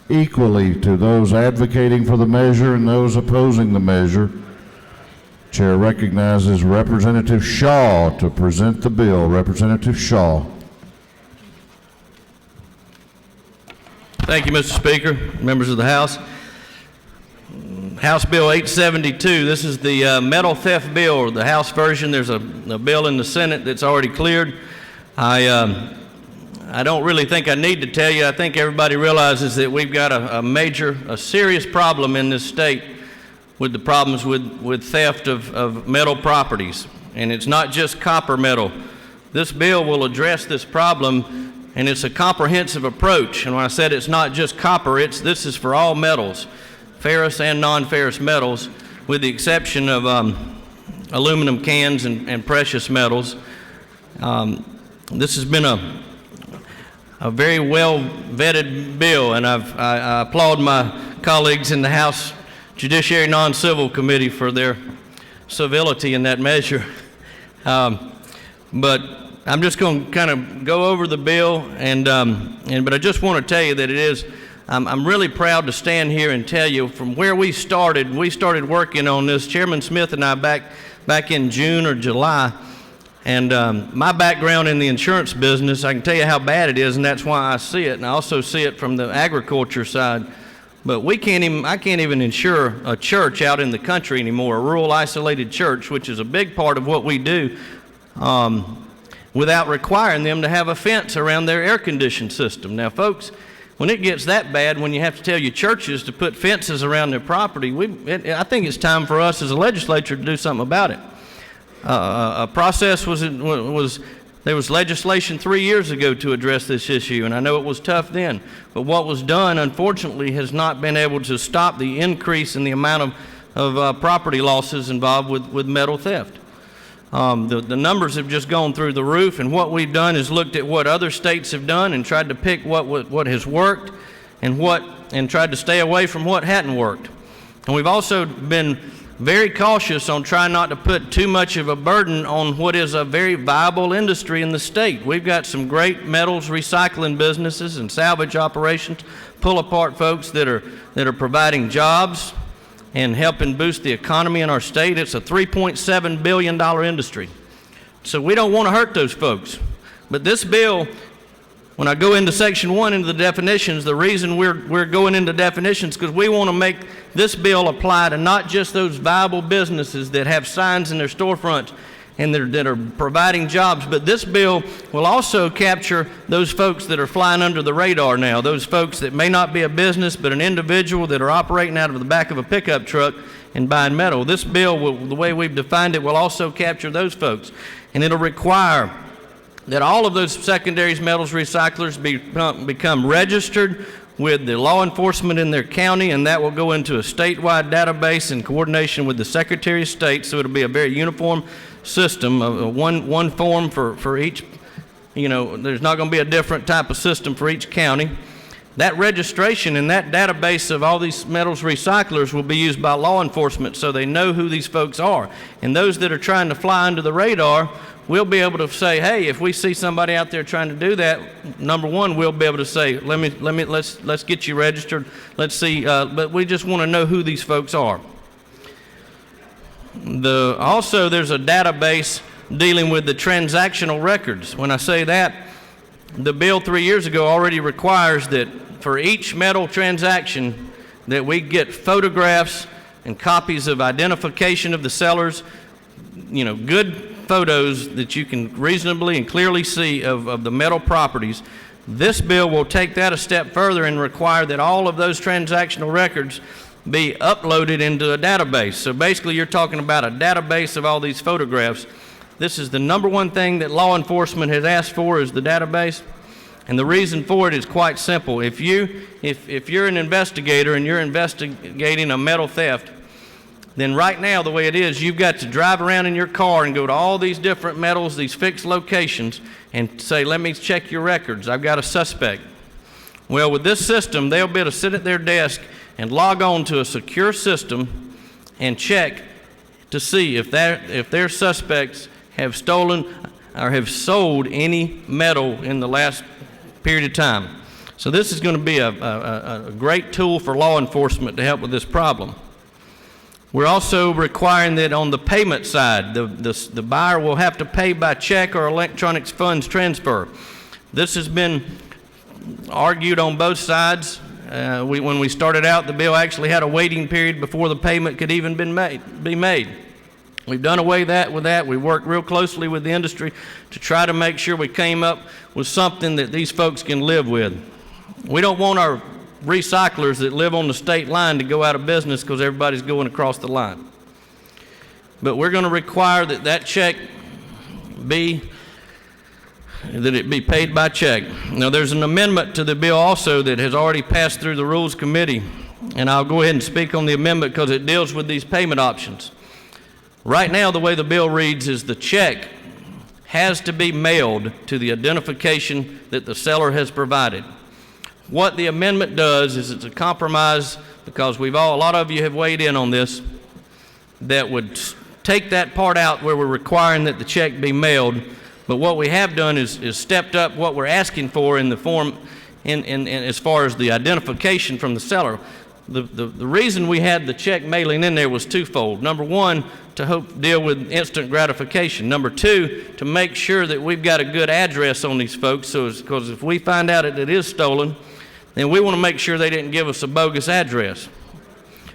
Speaker 1: equally to those advocating for the measure and those opposing the measure. Chair recognizes Representative Shaw to present the bill. Representative Shaw.
Speaker 14: Thank you, Mr. Speaker, members of the House. House Bill 872, this is the metal theft bill, the House version. There's a bill in the Senate that's already cleared. I don't really think I need to tell you. I think everybody realizes that we've got a serious problem in this state with the problems with theft of metal properties. And it's not just copper metal. This bill will address this problem, and it's a comprehensive approach. And when I said it's not just copper, this is for all metals, ferrous and non-ferrous metals, with the exception of aluminum cans and precious metals. This has been a very well vetted bill, and I applaud my colleagues in the House Judiciary Non-Civil Committee for their civility in that measure. But I'm just going to kind of go over the bill, but I just want to tell you that I'm really proud to stand here and tell you from where we started working on this, Chairman Smith and I back in June or July. And my background in the insurance business, I can tell you how bad it is, and that's why I see it. And I also see it from the agriculture side But I can't even insure a church out in the country anymore, a rural isolated church, which is a big part of what we do, without requiring them to have a fence around their air conditioned system. Now, folks, when it gets that bad, when you have to tell your churches to put fences around their property, I think it's time for us as a legislature to do something about it. A process there was legislation 3 years ago to address this issue, and I know it was tough then. But what was done, unfortunately, has not been able to stop the increase in the amount of property losses involved with metal theft. The numbers have just gone through the roof, and what we've done is looked at what other states have done and tried to pick what has worked and tried to stay away from what hadn't worked. And we've also been very cautious on trying not to put too much of a burden on what is a very viable industry in the state. We've got some great metals recycling businesses and salvage operations, pull-apart folks that are providing jobs and helping boost the economy in our state. It's a $3.7 billion industry. So we don't want to hurt those folks. But this bill, when I go into Section 1 into the definitions, the reason we're going into definitions because we want to make this bill apply to not just those viable businesses that have signs in their storefronts and that are providing jobs, but this bill will also capture those folks that are flying under the radar now, those folks that may not be a business but an individual that are operating out of the back of a pickup truck and buying metal. This bill, the way we've defined it, will also capture those folks, and it'll require that all of those secondary metals recyclers become registered with the law enforcement in their county, and that will go into a statewide database in coordination with the Secretary of State, so it'll be a very uniform system, one form for each. There's not going to be a different type of system for each county. That registration and that database of all these metals recyclers will be used by law enforcement so they know who these folks are. And those that are trying to fly under the radar, we'll be able to say, hey, if we see somebody out there trying to do that, number one, we'll be able to say, let's get you registered. Let's see, but we just want to know who these folks are. Also, there's a database dealing with the transactional records. When I say that, the bill 3 years ago already requires that for each metal transaction that we get photographs and copies of identification of the sellers, good photos that you can reasonably and clearly see of the metal properties. This bill will take that a step further and require that all of those transactional records be uploaded into a database. So basically you're talking about a database of all these photographs. This is the number one thing that law enforcement has asked for, is the database. And the reason for it is quite simple. If you're an investigator and you're investigating a metal theft, then right now the way it is, you've got to drive around in your car and go to all these different metals, these fixed locations, and say, let me check your records. I've got a suspect. Well, with this system, they'll be able to sit at their desk and log on to a secure system and check to see if their suspects have stolen or have sold any metal in the last period of time. So this is going to be a great tool for law enforcement to help with this problem. We're also requiring that on the payment side, the buyer will have to pay by check or electronic funds transfer. This has been argued on both sides. When we started out, the bill actually had a waiting period before the payment could even be made. We've done away with that. We worked real closely with the industry to try to make sure we came up with something that these folks can live with. We don't want our recyclers that live on the state line to go out of business because everybody's going across the line. But we're going to require that check be paid by check. Now, there's an amendment to the bill also that has already passed through the Rules Committee, and I'll go ahead and speak on the amendment because it deals with these payment options. Right now, the way the bill reads is the check has to be mailed to the identification that the seller has provided. What the amendment does is it's a compromise, because a lot of you have weighed in on this, that would take that part out where we're requiring that the check be mailed. But what we have done is stepped up what we're asking for in the form, in as far as the identification from the seller. The reason we had the check mailing in there was twofold. Number one, to deal with instant gratification. Number two, to make sure that we've got a good address on these folks, because if we find out that it is stolen, then we want to make sure they didn't give us a bogus address.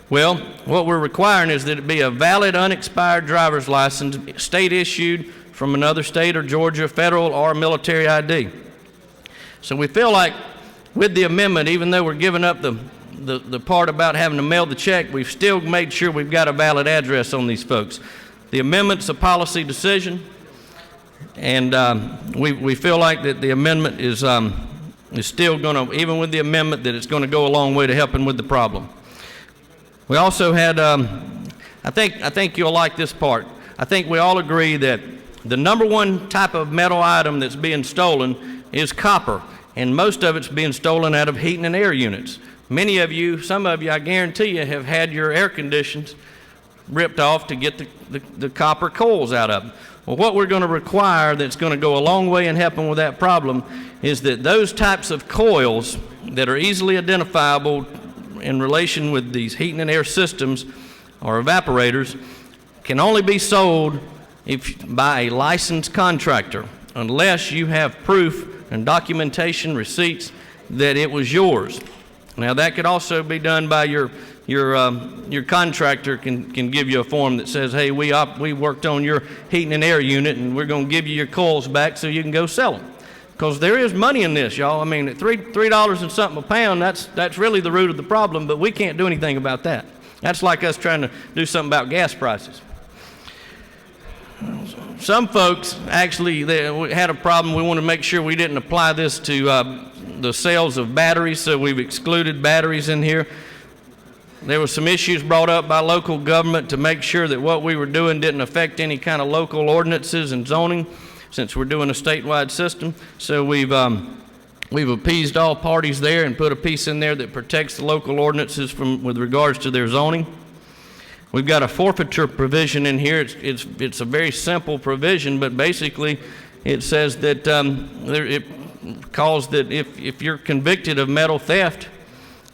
Speaker 14: Well, what we're requiring is that it be a valid, unexpired driver's license, state issued from another state or Georgia, federal or military ID. So we feel like with the amendment, even though we're giving up the part about having to mail the check, we've still made sure we've got a valid address on these folks. The amendment's a policy decision, and we feel like that the amendment is still going to, even with the amendment, that it's going to go a long way to helping with the problem. We also had, I think you'll like this part. I think we all agree that the number one type of metal item that's being stolen is copper, and most of it's being stolen out of heating and air units. Many of you, some of you, I guarantee you, have had your air conditions ripped off to get the copper coils out of them. Well, what we're going to require that's going to go a long way in helping with that problem is that those types of coils that are easily identifiable in relation with these heating and air systems or evaporators can only be sold by a licensed contractor unless you have proof and documentation, receipts that it was yours. Now that could also be done by your contractor can give you a form that says, hey, we worked on your heating and air unit and we're going to give you your coils back so you can go sell them. Because there is money in this, y'all. I mean, at $3 and something a pound, that's really the root of the problem, but we can't do anything about that. That's like us trying to do something about gas prices. Some folks actually they had a problem. We want to make sure we didn't apply this to the sales of batteries, so we've excluded batteries in here. There were some issues brought up by local government to make sure that what we were doing didn't affect any kind of local ordinances and zoning, since we're doing a statewide system. So we've appeased all parties there and put a piece in there that protects the local ordinances with regards to their zoning. We've got a forfeiture provision in here. It's a very simple provision, but basically it says that it calls that if you're convicted of metal theft,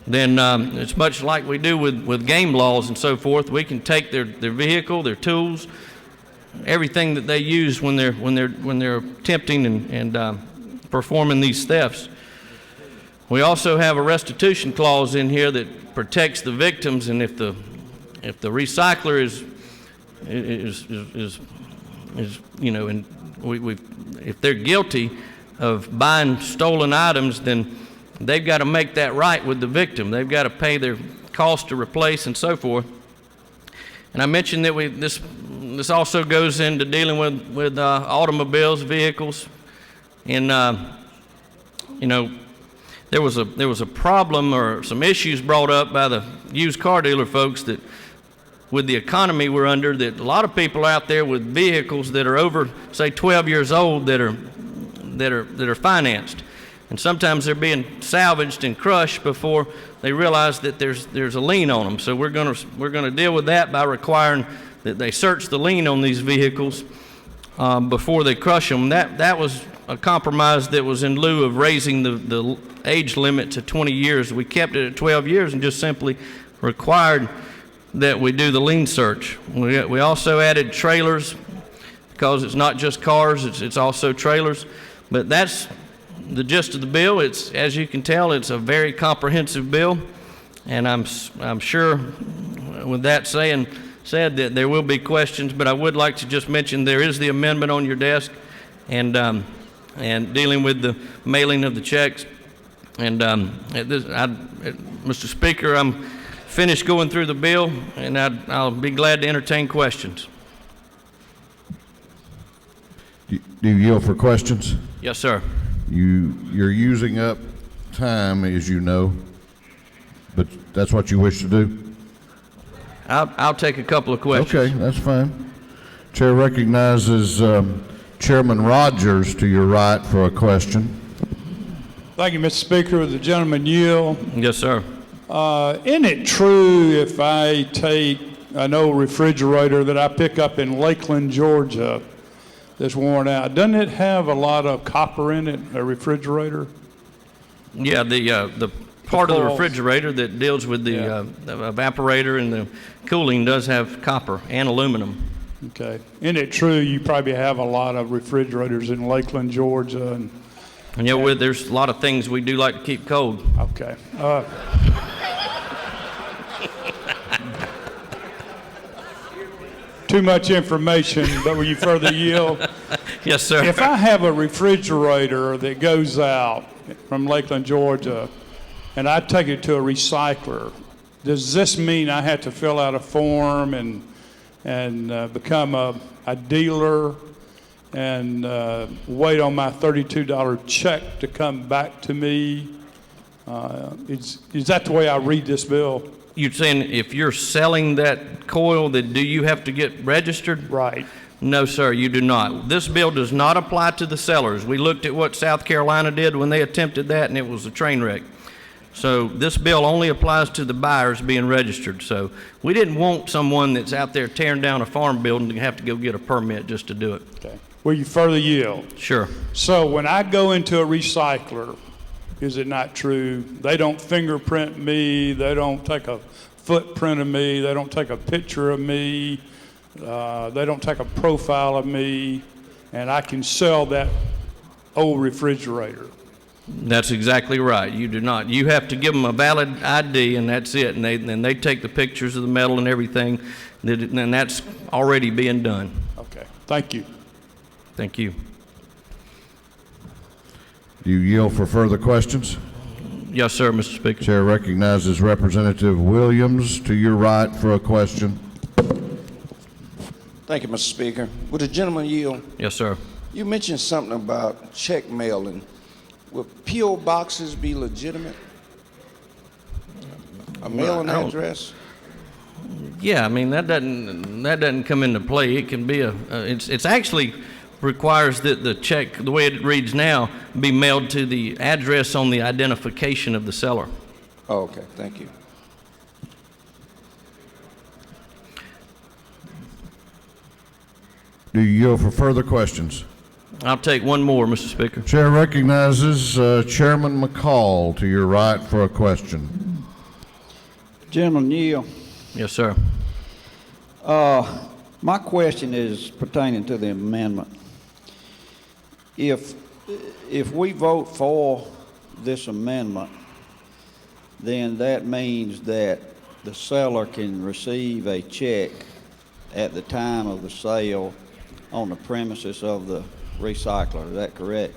Speaker 14: then it's much like we do with game laws and so forth. We can take their vehicle, their tools, everything that they use when they're attempting and performing these thefts. We also have a restitution clause in here that protects the victims, and if the recycler is and if they're guilty of buying stolen items, then they've got to make that right with the victim. They've got to pay their cost to replace and so forth. And I mentioned that this also goes into dealing with automobiles, vehicles, and there was a problem or some issues brought up by the used car dealer folks that with the economy we're under, that a lot of people out there with vehicles that are over, say, 12 years old that are financed, and sometimes they're being salvaged and crushed before they realize that there's a lien on them. So we're gonna deal with that by requiring that they search the lien on these vehicles before they crush them. That was a compromise that was in lieu of raising the age limit to 20 years. We kept it at 12 years and just simply required that we do the lien search. We also added trailers, because it's not just cars, it's also trailers. But that's the gist of the bill. It's, as you can tell, it's a very comprehensive bill, and I'm sure with that said that there will be questions, but I would like to just mention there is the amendment on your desk, and dealing with the mailing of the checks. And Mr. Speaker, I'm finished going through the bill, and I'll be glad to entertain questions.
Speaker 1: Do you yield for questions?
Speaker 14: Yes, sir.
Speaker 1: You're using up time, as you know, but that's what you wish to do?
Speaker 14: I'll take a couple of questions.
Speaker 1: Okay, that's fine. Chair recognizes Chairman Rogers to your right for a question.
Speaker 15: Thank you, Mr. Speaker. The gentleman yield.
Speaker 14: Yes, sir.
Speaker 15: Isn't it true if I take an old refrigerator that I pick up in Lakeland, Georgia, that's worn out, doesn't it have a lot of copper in it, a refrigerator?
Speaker 14: Yeah, the part of the refrigerator that deals with the evaporator and the cooling does have copper and aluminum.
Speaker 15: Okay. Isn't it true you probably have a lot of refrigerators in Lakeland, Georgia, and
Speaker 14: And there's a lot of things we do like to keep cold.
Speaker 15: Okay. Too much information, but will you further yield?
Speaker 14: Yes, sir.
Speaker 15: If I have a refrigerator that goes out from Lakeland, Georgia, and I take it to a recycler, does this mean I have to fill out a form and become a dealer and wait on my $32 check to come back to me? Is that the way I read this bill?
Speaker 14: You're saying if you're selling that coil, then do you have to get registered?
Speaker 15: Right.
Speaker 14: No, sir, you do not. This bill does not apply to the sellers. We looked at what South Carolina did when they attempted that, and it was a train wreck. So this bill only applies to the buyers being registered. So we didn't want someone that's out there tearing down a farm building to have to go get a permit just to do it.
Speaker 15: Okay. Will you further yield?
Speaker 14: Sure.
Speaker 15: So when I go into a recycler, is it not true? They don't fingerprint me. They don't take a footprint of me. They don't take a picture of me. They don't take a profile of me. And I can sell that old refrigerator.
Speaker 14: That's exactly right. You do not. You have to give them a valid ID, and that's it. And they take the pictures of the metal and everything, and that's already being done.
Speaker 15: Okay. Thank you.
Speaker 14: Thank you.
Speaker 1: Do you yield for further questions?
Speaker 14: Yes, sir, Mr. Speaker.
Speaker 1: Chair recognizes Representative Williams to your right for a question.
Speaker 16: Thank you, Mr. Speaker. Would the gentleman yield?
Speaker 14: Yes, sir.
Speaker 16: You mentioned something about check mailing. Will P.O. boxes be legitimate? A mailing address?
Speaker 14: Yeah, I mean that doesn't come into play. It can be it's actually requires that the check, the way it reads now, be mailed to the address on the identification of the seller.
Speaker 16: Oh, okay, thank you.
Speaker 1: Do you yield for further questions?
Speaker 14: I'll take one more, Mr. Speaker.
Speaker 1: Chair recognizes Chairman McCall to your right for a question.
Speaker 17: Gentleman Neal.
Speaker 14: Yes, sir.
Speaker 17: My question is pertaining to the amendment. If we vote for this amendment, then that means that the seller can receive a check at the time of the sale on the premises of the recycler. Is that correct?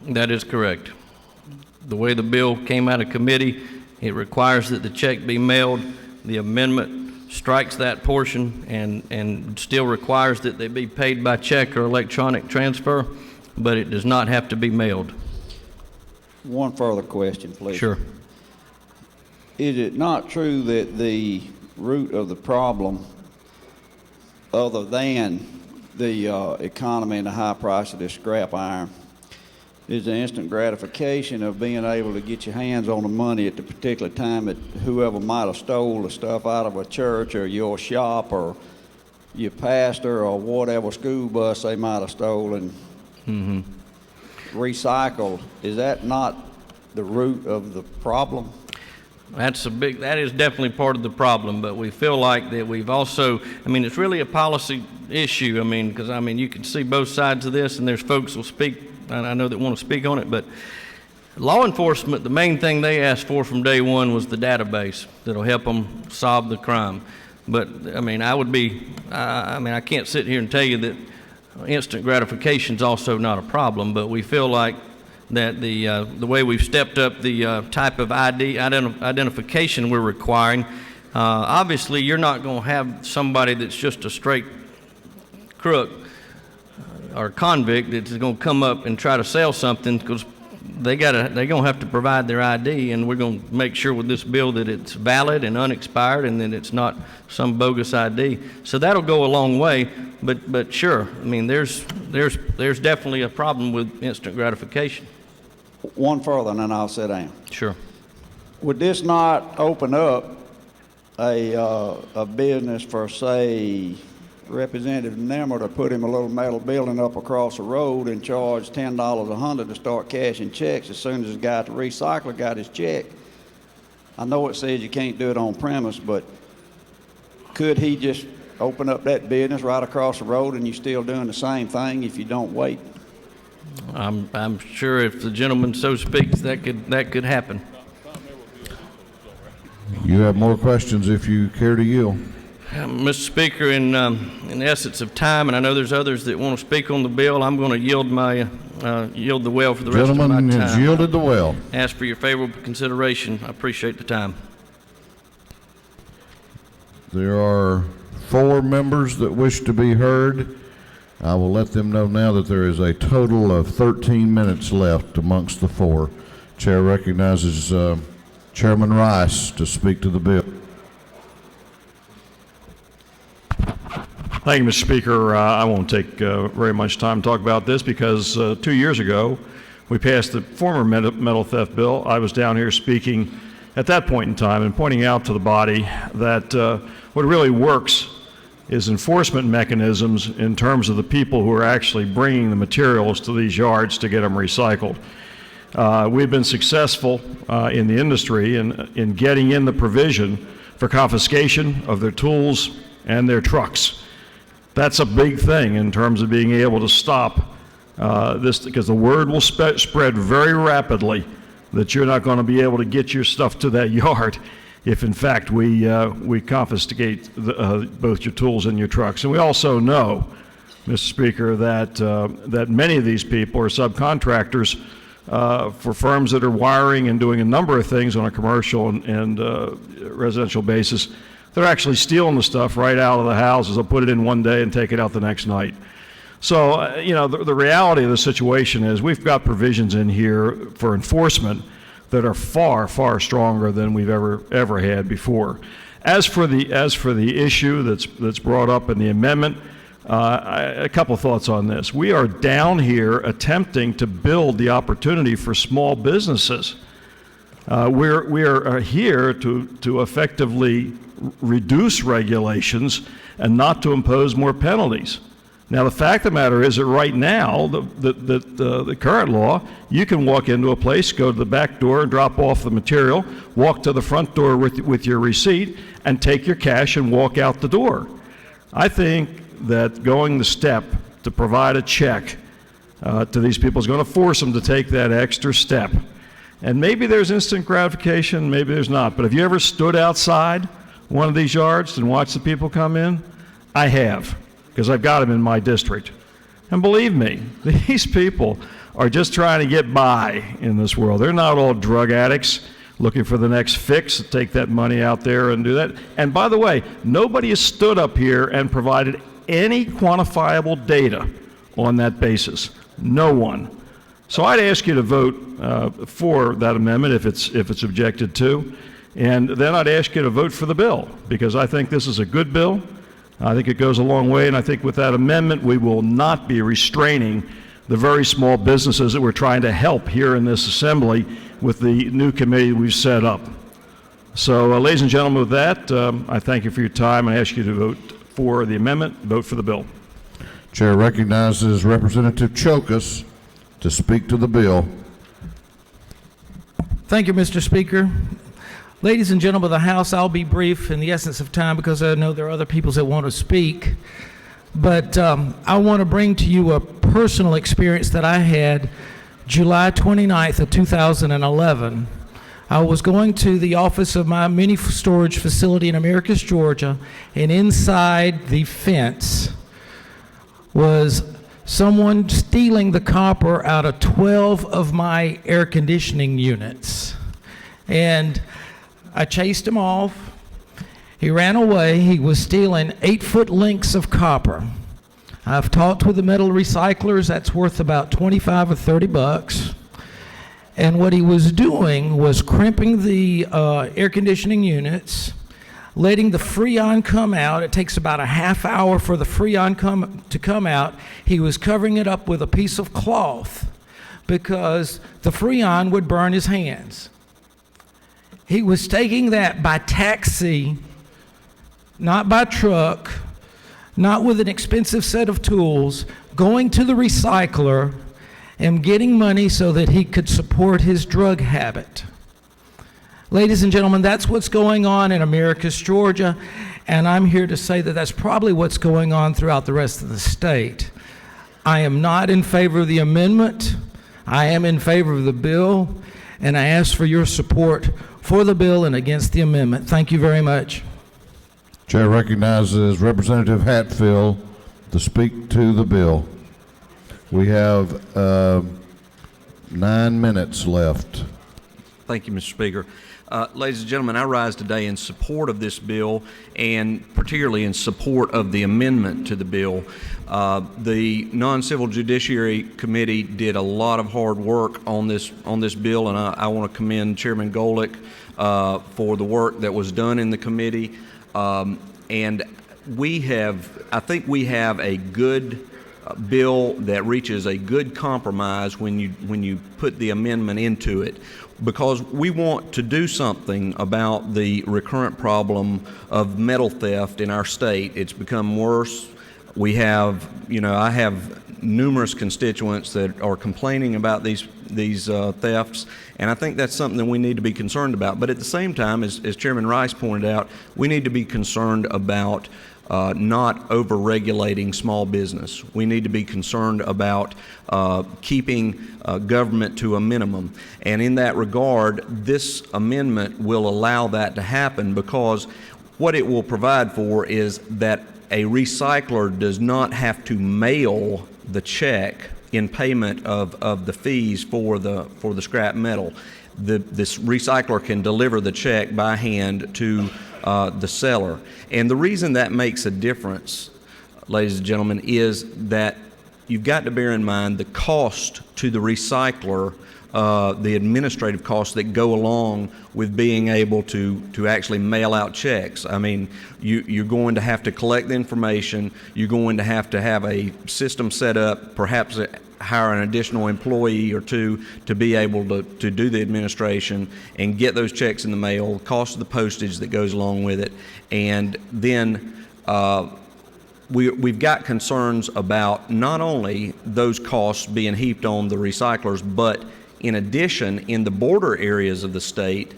Speaker 14: That is correct. The way the bill came out of committee, it requires that the check be mailed. The amendment strikes that portion and still requires that they be paid by check or electronic transfer, but it does not have to be mailed.
Speaker 17: One further question, please.
Speaker 14: Sure.
Speaker 17: Is it not true that the root of the problem, other than the economy and the high price of this scrap iron, is the instant gratification of being able to get your hands on the money at the particular time that whoever might have stole the stuff out of a church or your shop or your pastor or whatever school bus they might have stolen, recycled? Is that not the root of the problem?
Speaker 14: That is definitely part of the problem, but we feel like that we've also, it's really a policy issue, because, you can see both sides of this, and there's folks who will speak, and I know that want to speak on it, but law enforcement, the main thing they asked for from day one was the database that'll help them solve the crime. But, I can't sit here and tell you that instant gratification is also not a problem, but we feel like that the way we've stepped up the type of identification we're requiring, obviously you're not going to have somebody that's just a straight crook or convict that's going to come up and try to sell something, because they're going to have to provide their ID, and we're going to make sure with this bill that it's valid and unexpired and that it's not some bogus ID. So that'll go a long way, but sure, there's definitely a problem with instant gratification.
Speaker 17: One further, and then I'll sit down.
Speaker 14: Sure.
Speaker 17: Would this not open up a business for, say, Representative Nemmer to put him a little metal building up across the road and charge $10 a hundred to start cashing checks as soon as the guy at the recycler got his check? I know it says you can't do it on premise, but could he just open up that business right across the road and you're still doing the same thing if you don't wait?
Speaker 14: I'm sure if the gentleman so speaks, that could happen.
Speaker 1: You have more questions if you care to yield.
Speaker 14: Mr. Speaker, in the essence of time, and I know there's others that want to speak on the bill, I'm going to yield the well for the rest of my time.
Speaker 1: Gentleman has yielded the well.
Speaker 14: Ask for your favorable consideration. I appreciate the time.
Speaker 1: There are 4 members that wish to be heard. I will let them know now that there is a total of 13 minutes left amongst the 4. Chair recognizes Chairman Rice to speak to the bill.
Speaker 18: Thank you, Mr. Speaker. I won't take very much time to talk about this because 2 years ago we passed the former metal theft bill. I was down here speaking at that point in time and pointing out to the body that what really works is enforcement mechanisms in terms of the people who are actually bringing the materials to these yards to get them recycled. We've been successful in the industry in getting in the provision for confiscation of their tools and their trucks. That's a big thing in terms of being able to stop this, because the word will spread very rapidly that you're not going to be able to get your stuff to that yard if in fact we confiscate both your tools and your trucks. And we also know, Mr. Speaker, that many of these people are subcontractors for firms that are wiring and doing a number of things on a commercial and residential basis. They're actually stealing the stuff right out of the houses. They'll put it in one day and take it out the next night. So, the reality of the situation is we've got provisions in here for enforcement that are far, far stronger than we've ever had before. As for the issue that's brought up in the amendment, a couple thoughts on this. We are down here attempting to build the opportunity for small businesses. We are here to effectively reduce regulations and not to impose more penalties. Now, the fact of the matter is that right now, the current law, you can walk into a place, go to the back door and drop off the material, walk to the front door with your receipt, and take your cash and walk out the door. I think that going the step to provide a check to these people is going to force them to take that extra step. And maybe there's instant gratification, maybe there's not. But have you ever stood outside one of these yards and watched the people come in? I have, because I've got them in my district. And believe me, these people are just trying to get by in this world. They're not all drug addicts looking for the next fix to take that money out there and do that. And by the way, nobody has stood up here and provided any quantifiable data on that basis. No one. So I'd ask you to vote for that amendment if it's objected to. And then I'd ask you to vote for the bill, because I think this is a good bill. I think it goes a long way, and I think with that amendment, we will not be restraining the very small businesses that we're trying to help here in this assembly with the new committee we've set up. So, ladies and gentlemen, with that, I thank you for your time. I ask you to vote for the amendment, vote for the bill.
Speaker 1: Chair recognizes Representative Chokas to speak to the bill.
Speaker 19: Thank you, Mr. Speaker. Ladies and gentlemen of the House, I'll be brief in the essence of time because I know there are other people that want to speak. But I want to bring to you a personal experience that I had July 29th of 2011. I was going to the office of my mini storage facility in Americus, Georgia, and inside the fence was someone stealing the copper out of 12 of my air conditioning units. And I chased him off. He ran away. He was stealing 8-foot lengths of copper. I've talked with the metal recyclers. That's worth about 25 or 30 bucks. And what he was doing was crimping the air conditioning units, letting the Freon come out. It takes about a half hour for the Freon to come out. He was covering it up with a piece of cloth because the Freon would burn his hands. He was taking that by taxi, not by truck, not with an expensive set of tools, going to the recycler and getting money so that he could support his drug habit. Ladies and gentlemen, that's what's going on in Americus, Georgia, and I'm here to say that that's probably what's going on throughout the rest of the state. I am not in favor of the amendment. I am in favor of the bill, and I ask for your support for the bill and against the amendment. Thank you very much.
Speaker 1: Chair recognizes Representative Hatfield to speak to the bill. We have 9 minutes left.
Speaker 14: Thank you, Mr. Speaker. Ladies and gentlemen, I rise today in support of this bill and particularly in support of the amendment to the bill. The Non-Civil Judiciary Committee did a lot of hard work on this bill, and I want to commend Chairman Golick for the work that was done in the committee. And I think we have a good bill that reaches a good compromise when you put the amendment into it, because we want to do something about the recurrent problem of metal theft in our state. It's become worse. We have, I have numerous constituents that are complaining about these thefts, and I think that's something that we need to be concerned about. But at the same time, as Chairman Rice pointed out, we need to be concerned about not over-regulating small business. We need to be concerned about keeping government to a minimum. And in that regard, this amendment will allow that to happen, because what it will provide for is that a recycler does not have to mail the check in payment of the fees for the scrap metal. This recycler can deliver the check by hand to the seller. And the reason that makes a difference, ladies and gentlemen, is that you've got to bear in mind the cost to the recycler, the administrative costs that go along with being able to actually mail out checks. I mean, you're going to have to collect the information. You're going to have a system set up, perhaps hire an additional employee or two to be able to do the administration and get those checks in the mail, the cost of the postage that goes along with it. And then we've got concerns about not only those costs being heaped on the recyclers, but in addition, in the border areas of the state,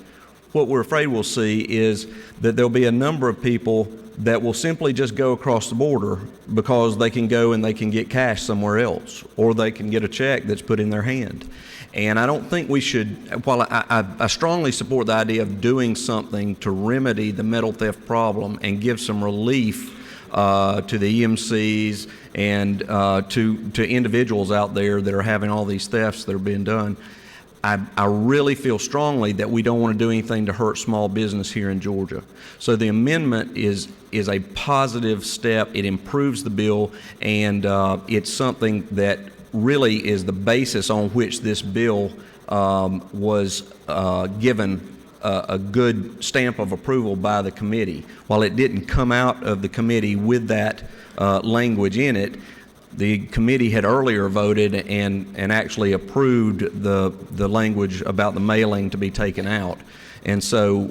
Speaker 14: what we're afraid we'll see is that there'll be a number of people that will simply just go across the border because they can go and they can get cash somewhere else, or they can get a check that's put in their hand. And I don't think we should, while I strongly support the idea of doing something to remedy the metal theft problem and give some relief to the EMCs and to individuals out there that are having all these thefts that are being done, I really feel strongly that we don't want to do anything to hurt small business here in Georgia. So the amendment is a positive step. It improves the bill, and it's something that really is the basis on which this bill was given a good stamp of approval by the committee. While it didn't come out of the committee with that language in it, the committee had earlier voted and actually approved the language about the mailing to be taken out. And so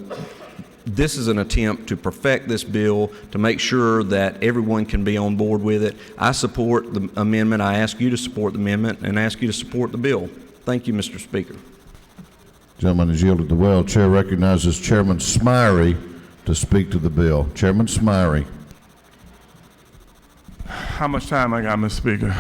Speaker 14: this is an attempt to perfect this bill, to make sure that everyone can be on board with it. I support the amendment. I ask you to support the amendment and ask you to support the bill. Thank you, Mr. Speaker.
Speaker 1: Gentleman has yielded the well. Chair recognizes Chairman Smyrie to speak to the bill. Chairman Smyrie.
Speaker 15: How much time I got, Mr. Speaker?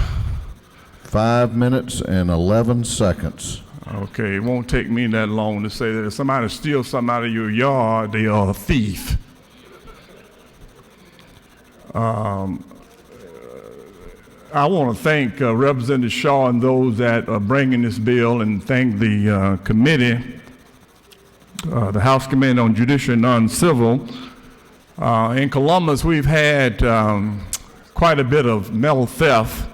Speaker 1: 5 minutes and 11 seconds.
Speaker 15: Okay, it won't take me that long to say that if somebody steals something out of your yard, they are a thief. I want to thank Representative Shaw and those that are bringing this bill, and thank the committee, the House Committee on Judicial and Non-Civil. In Columbus, we've had quite a bit of metal theft,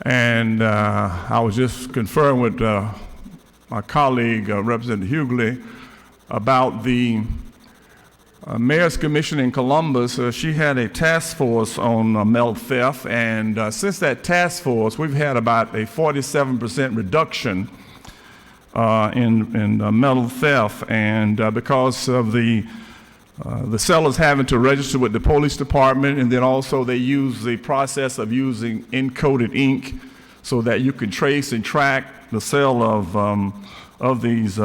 Speaker 15: and I was just conferring with my colleague, Representative Hughley, about the Mayor's Commission in Columbus. She had a task force on metal theft, and since that task force, we've had about a 47% reduction in metal theft, and because of the sellers having to register with the police department, and then also they use the process of using encoded ink so that you can trace and track the sale of these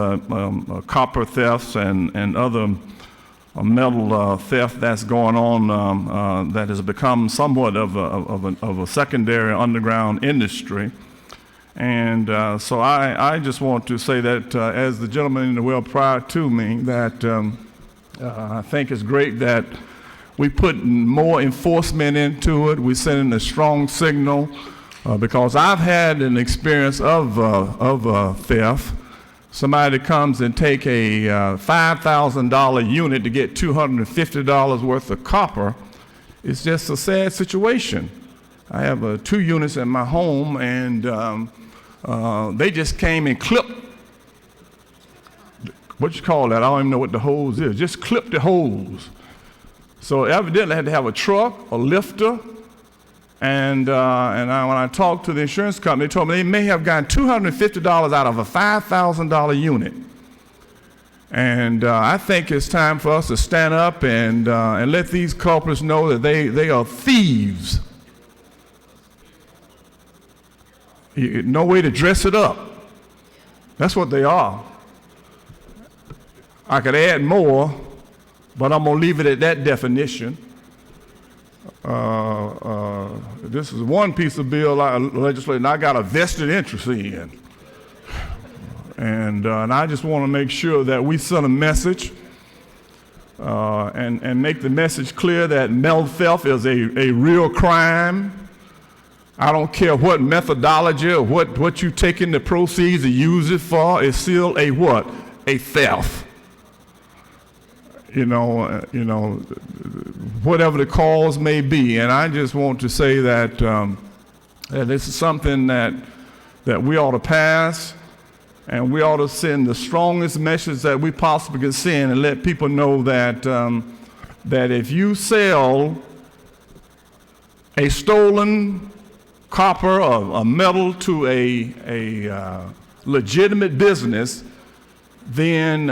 Speaker 15: copper thefts and other
Speaker 18: metal theft that's going on that has become somewhat of a secondary underground industry. And so I just want to say that as the gentleman in the well prior to me, that I think it's great that we put more enforcement into it. We're sending a strong signal because I've had an experience of theft. Somebody comes and take a $5,000 unit to get $250 worth of copper. It's just a sad situation. I have 2 units in my home, and they just came and clipped, what you call that? I don't even know what the hose is. Just clipped the hose. So evidently I had to have a truck, a lifter, and when I talked to the insurance company, they told me they may have gotten $250 out of a $5,000 unit. And I think it's time for us to stand up and let these culprits know that they are thieves. No way to dress it up. That's what they are. I could add more, but I'm going to leave it at that definition. This is one piece of bill legislation I got a vested interest in. And I just want to make sure that we send a message and make the message clear that metal theft is a real crime. I don't care what methodology or what you take in the proceeds to use it for, it's still a what? A theft. You know, whatever the cause may be. And I just want to say that, that this is something that we ought to pass, and we ought to send the strongest message that we possibly can send and let people know that, that if you sell a stolen copper or a metal to a legitimate business, then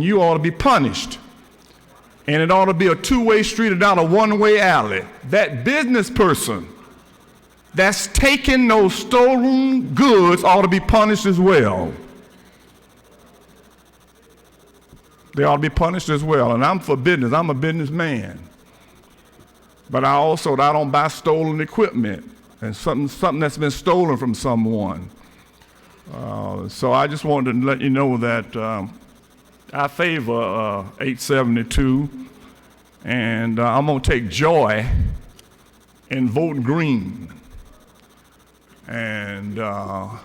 Speaker 18: you ought to be punished. And it ought to be a two-way street and not a one-way alley. That business person that's taking those stolen goods ought to be punished as well. They ought to be punished as well. And I'm for business. I'm a businessman. But I don't buy stolen equipment and something that's been stolen from someone. So I just wanted to let you know that I favor 872, and I'm going to take joy in voting green. And I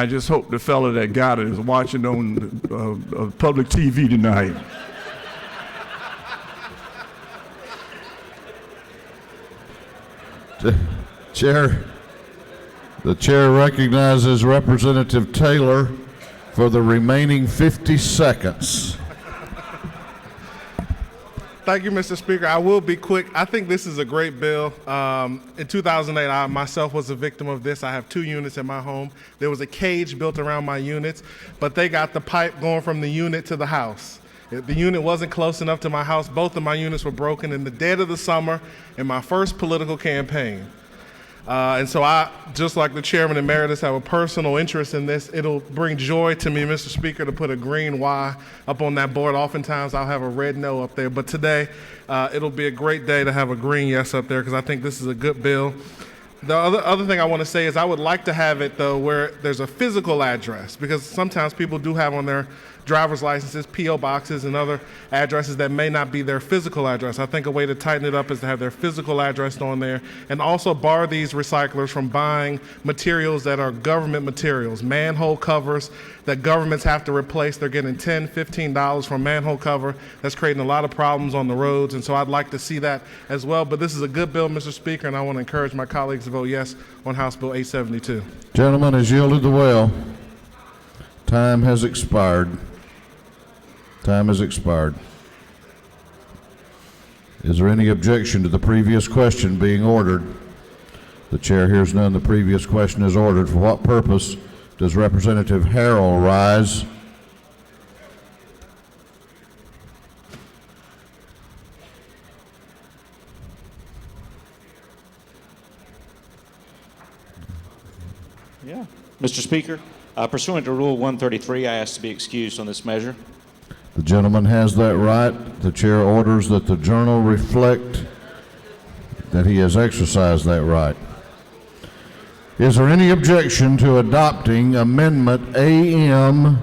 Speaker 18: just hope the fella that got it is watching on public TV tonight.
Speaker 1: The chair recognizes Representative Taylor for the remaining 50 seconds.
Speaker 7: Thank you, Mr. Speaker. I will be quick. I think this is a great bill. In 2008, I myself was a victim of this. I have 2 units in my home. There was a cage built around my units, but they got the pipe going from the unit to the house. The unit wasn't close enough to my house. Both of my units were broken in the dead of the summer in my first political campaign. And so I, just like the chairman emeritus, have a personal interest in this. It'll bring joy to me, Mr. Speaker, to put a green Y up on that board. Oftentimes I'll have a red no up there, but today it'll be a great day to have a green yes up there because I think this is a good bill. The other thing I want to say is I would like to have it, though, where there's a physical address, because sometimes people do have on their driver's licenses P.O. boxes and other addresses that may not be their physical address. I think a way to tighten it up is to have their physical address on there, and also bar these recyclers from buying materials that are government materials, manhole covers that governments have to replace. They're getting $10, $15 for a manhole cover. That's creating a lot of problems on the roads, and so I'd like to see that as well. But this is a good bill, Mr. Speaker, and I want to encourage my colleagues to vote yes on House Bill 872.
Speaker 1: Gentleman has yielded the well. Time has expired. Time has expired. Is there any objection to the previous question being ordered? The chair hears none. The previous question is ordered. For what purpose does Representative Harrell rise?
Speaker 20: Yeah. Mr. Speaker, pursuant to Rule 133, I ask to be excused on this measure.
Speaker 1: The gentleman has that right. The chair orders that the journal reflect that he has exercised that right. Is there any objection to adopting Amendment AM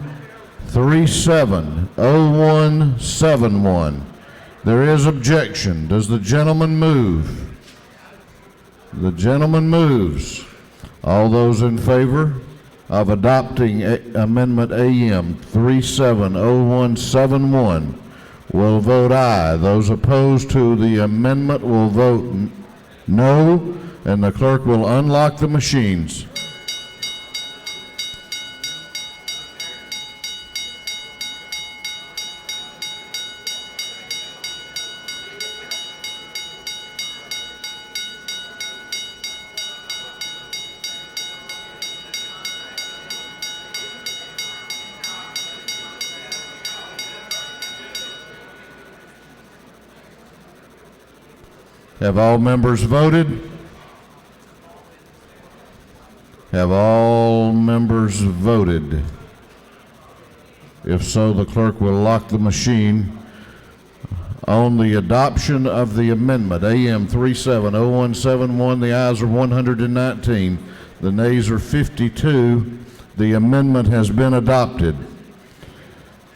Speaker 1: 370171? There is objection. Does the gentleman move? The gentleman moves. All those in favor of adopting Amendment AM 370171 will vote aye. Those opposed to the amendment will vote no, and the clerk will unlock the machines. Have all members voted? Have all members voted? If so, the clerk will lock the machine. On the adoption of the amendment, AM 370171, the ayes are 119, the nays are 52. The amendment has been adopted.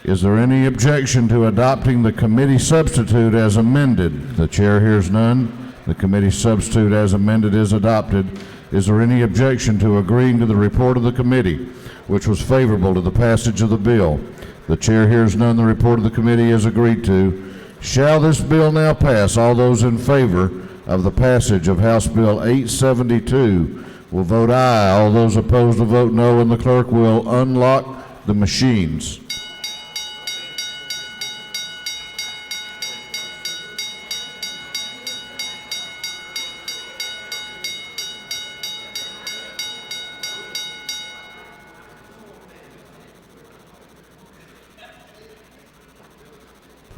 Speaker 1: Is there any objection to adopting the committee substitute as amended? The chair hears none. The committee substitute as amended is adopted. Is there any objection to agreeing to the report of the committee, which was favorable to the passage of the bill? The chair hears none. The report of the committee is agreed to. Shall this bill now pass? All those in favor of the passage of House Bill 872 will vote aye. All those opposed will vote no, and the clerk will unlock the machines.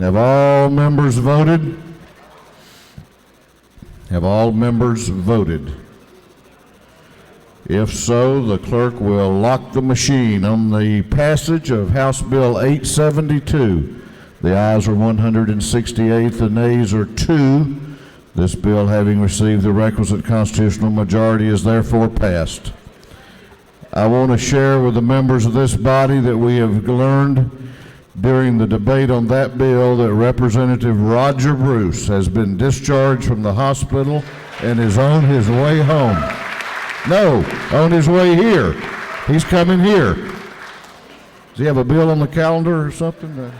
Speaker 1: Have all members voted? Have all members voted? If so, the clerk will lock the machine on the passage of House Bill 872. The ayes are 168, the nays are 2. This bill, having received the requisite constitutional majority, is therefore passed. I want to share with the members of this body that we have learned during the debate on that bill that Representative Roger Bruce has been discharged from the hospital and is on his way home. No, on his way here. He's coming here. Does he have a bill on the calendar or something?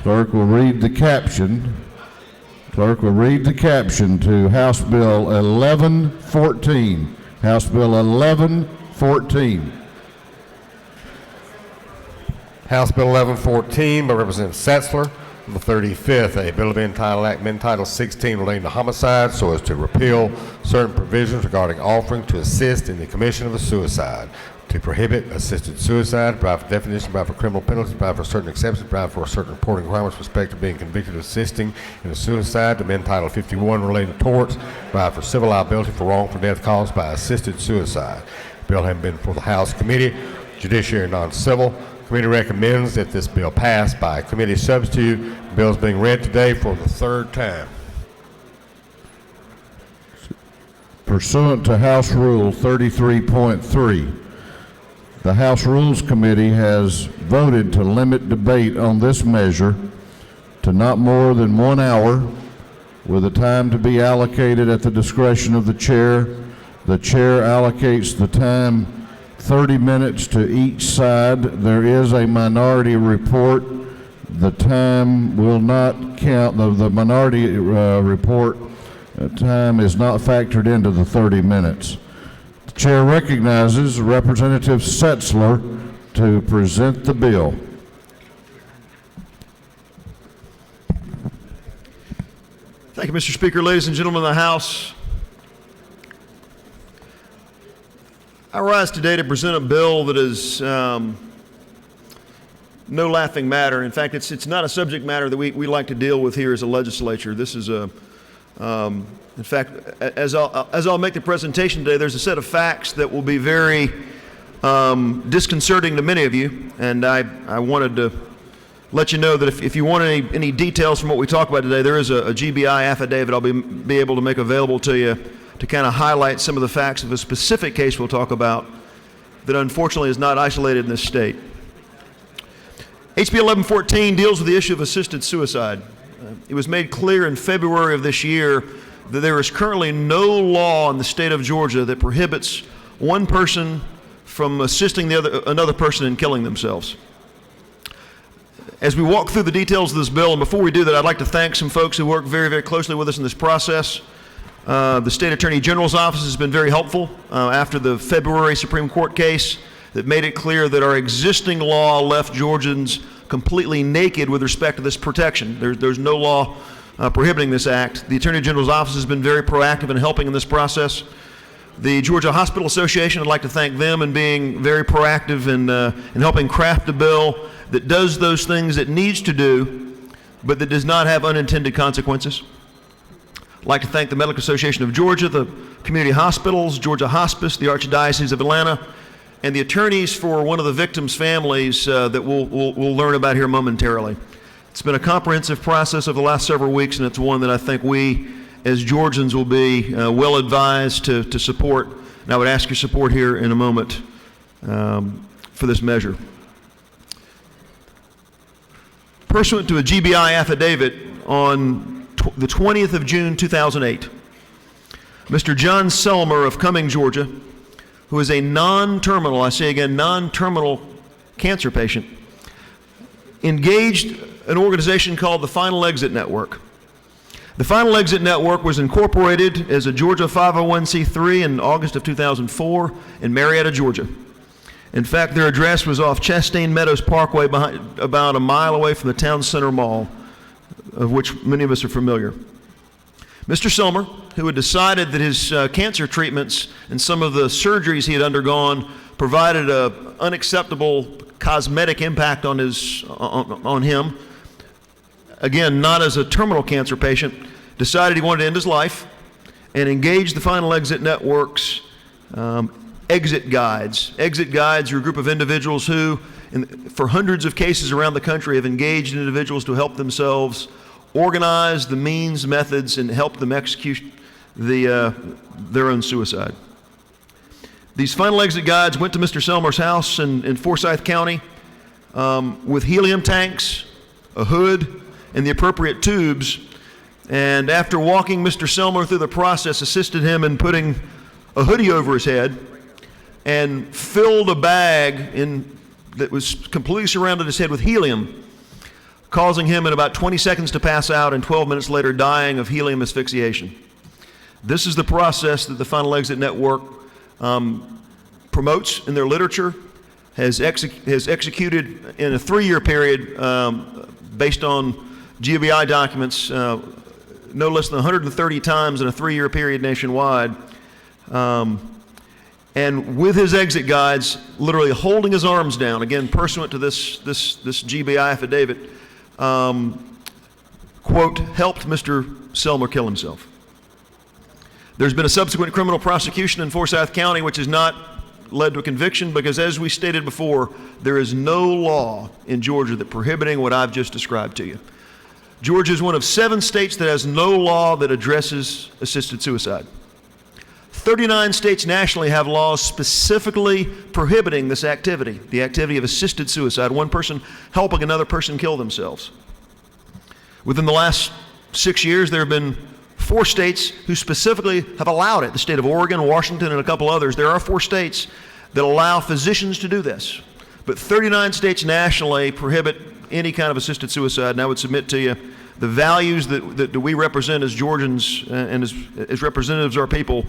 Speaker 1: Clerk will read the caption. Clerk will read the caption to House Bill 1114. House Bill 1114.
Speaker 2: House Bill 1114 by Representative Setzler, the 35th, a bill to amend Title 16 relating to homicide so as to repeal certain provisions regarding offering to assist in the commission of a suicide, to prohibit assisted suicide, provide for definition, provide for criminal penalties, provide for certain exceptions, provide for certain reporting requirements with respect to being convicted of assisting in a suicide, to amend Title 51 relating to torts, provide for civil liability for wrongful death caused by assisted suicide. Bill having been before the House Committee, Judiciary and Non-Civil. Committee recommends that this bill pass by committee substitute. The bill is being read today for the third time.
Speaker 1: Pursuant to House Rule 33.3, the House Rules Committee has voted to limit debate on this measure to not more than 1 hour, with the time to be allocated at the discretion of the chair. The chair allocates the time 30 minutes to each side. There is a minority report. The time will not count. The minority report time is not factored into the 30 minutes. The chair recognizes Representative Setzler to present the bill.
Speaker 18: Thank you, Mr. Speaker. Ladies and gentlemen of the House, I rise today to present a bill that is no laughing matter. In fact, it's not a subject matter that we like to deal with here as a legislature. This is a, in fact, as I'll make the presentation today, there's a set of facts that will be very disconcerting to many of you, and I wanted to let you know that if you want any details from what we talked about today, there is a GBI affidavit I'll be able to make available to you to kind of highlight some of the facts of a specific case we'll talk about that unfortunately is not isolated in this state. HB 1114 deals with the issue of assisted suicide. It was made clear in February of this year that there is currently no law in the state of Georgia that prohibits one person from assisting another person in killing themselves. As we walk through the details of this bill, and before we do that, I'd like to thank some folks who worked very, very closely with us in this process. The State Attorney General's office has been very helpful after the February Supreme Court case that made it clear that our existing law left Georgians completely naked with respect to this protection. There's no law prohibiting this act. The Attorney General's office has been very proactive in helping in this process. The Georgia Hospital Association, I'd like to thank them in being very proactive in helping craft a bill that does those things it needs to do, but that does not have unintended consequences. I'd like to thank the Medical Association of Georgia, the community hospitals, Georgia Hospice, the Archdiocese of Atlanta, and the attorneys for one of the victims' families that we'll learn about here momentarily. It's been a comprehensive process over the last several weeks, and it's one that I think we, as Georgians, will be well advised to support. And I would ask your support here in a moment for this measure. Pursuant to a GBI affidavit on the 20th of June 2008, Mr. John Selmer of Cumming, Georgia, who is a non-terminal, I say again, non-terminal cancer patient, engaged an organization called the Final Exit Network. The Final Exit Network was incorporated as a Georgia 501c3 in August of 2004 in Marietta, Georgia. In fact, their address was off Chastain Meadows Parkway, about a mile away from the Town Center Mall, of which many of us are familiar. Mr. Selmer, who had decided that his cancer treatments and some of the surgeries he had undergone provided an unacceptable cosmetic impact on him, again, not as a terminal cancer patient, decided he wanted to end his life and engaged the Final Exit Network's exit guides. Exit guides are a group of individuals who, for hundreds of cases around the country, have engaged individuals to help themselves organize the means, methods, and help them execute their own suicide. These Final Exit guides went to Mr. Selmer's house in Forsyth County with helium tanks, a hood, and the appropriate tubes, and after walking Mr. Selmer through the process, assisted him in putting a hoodie over his head and filled a bag that was completely surrounded his head with helium, causing him in about 20 seconds to pass out and 12 minutes later dying of helium asphyxiation. This is the process that the Final Exit Network promotes in their literature, has executed in a 3-year period based on GBI documents, no less than 130 times in a 3-year period nationwide. And with his exit guides, literally holding his arms down, again, pursuant to this GBI affidavit, quote, helped Mr. Selmer kill himself. There's been a subsequent criminal prosecution in Forsyth County, which has not led to a conviction because, as we stated before, there is no law in Georgia that prohibiting what I've just described to you. Georgia is one of 7 states that has no law that addresses assisted suicide. 39 states nationally have laws specifically prohibiting this activity, the activity of assisted suicide, one person helping another person kill themselves. Within the last 6 years, there have been 4 states who specifically have allowed it, the state of Oregon, Washington, and a couple others. There are 4 states that allow physicians to do this, but 39 states nationally prohibit any kind of assisted suicide, and I would submit to you the values that we represent as Georgians and as representatives of our people,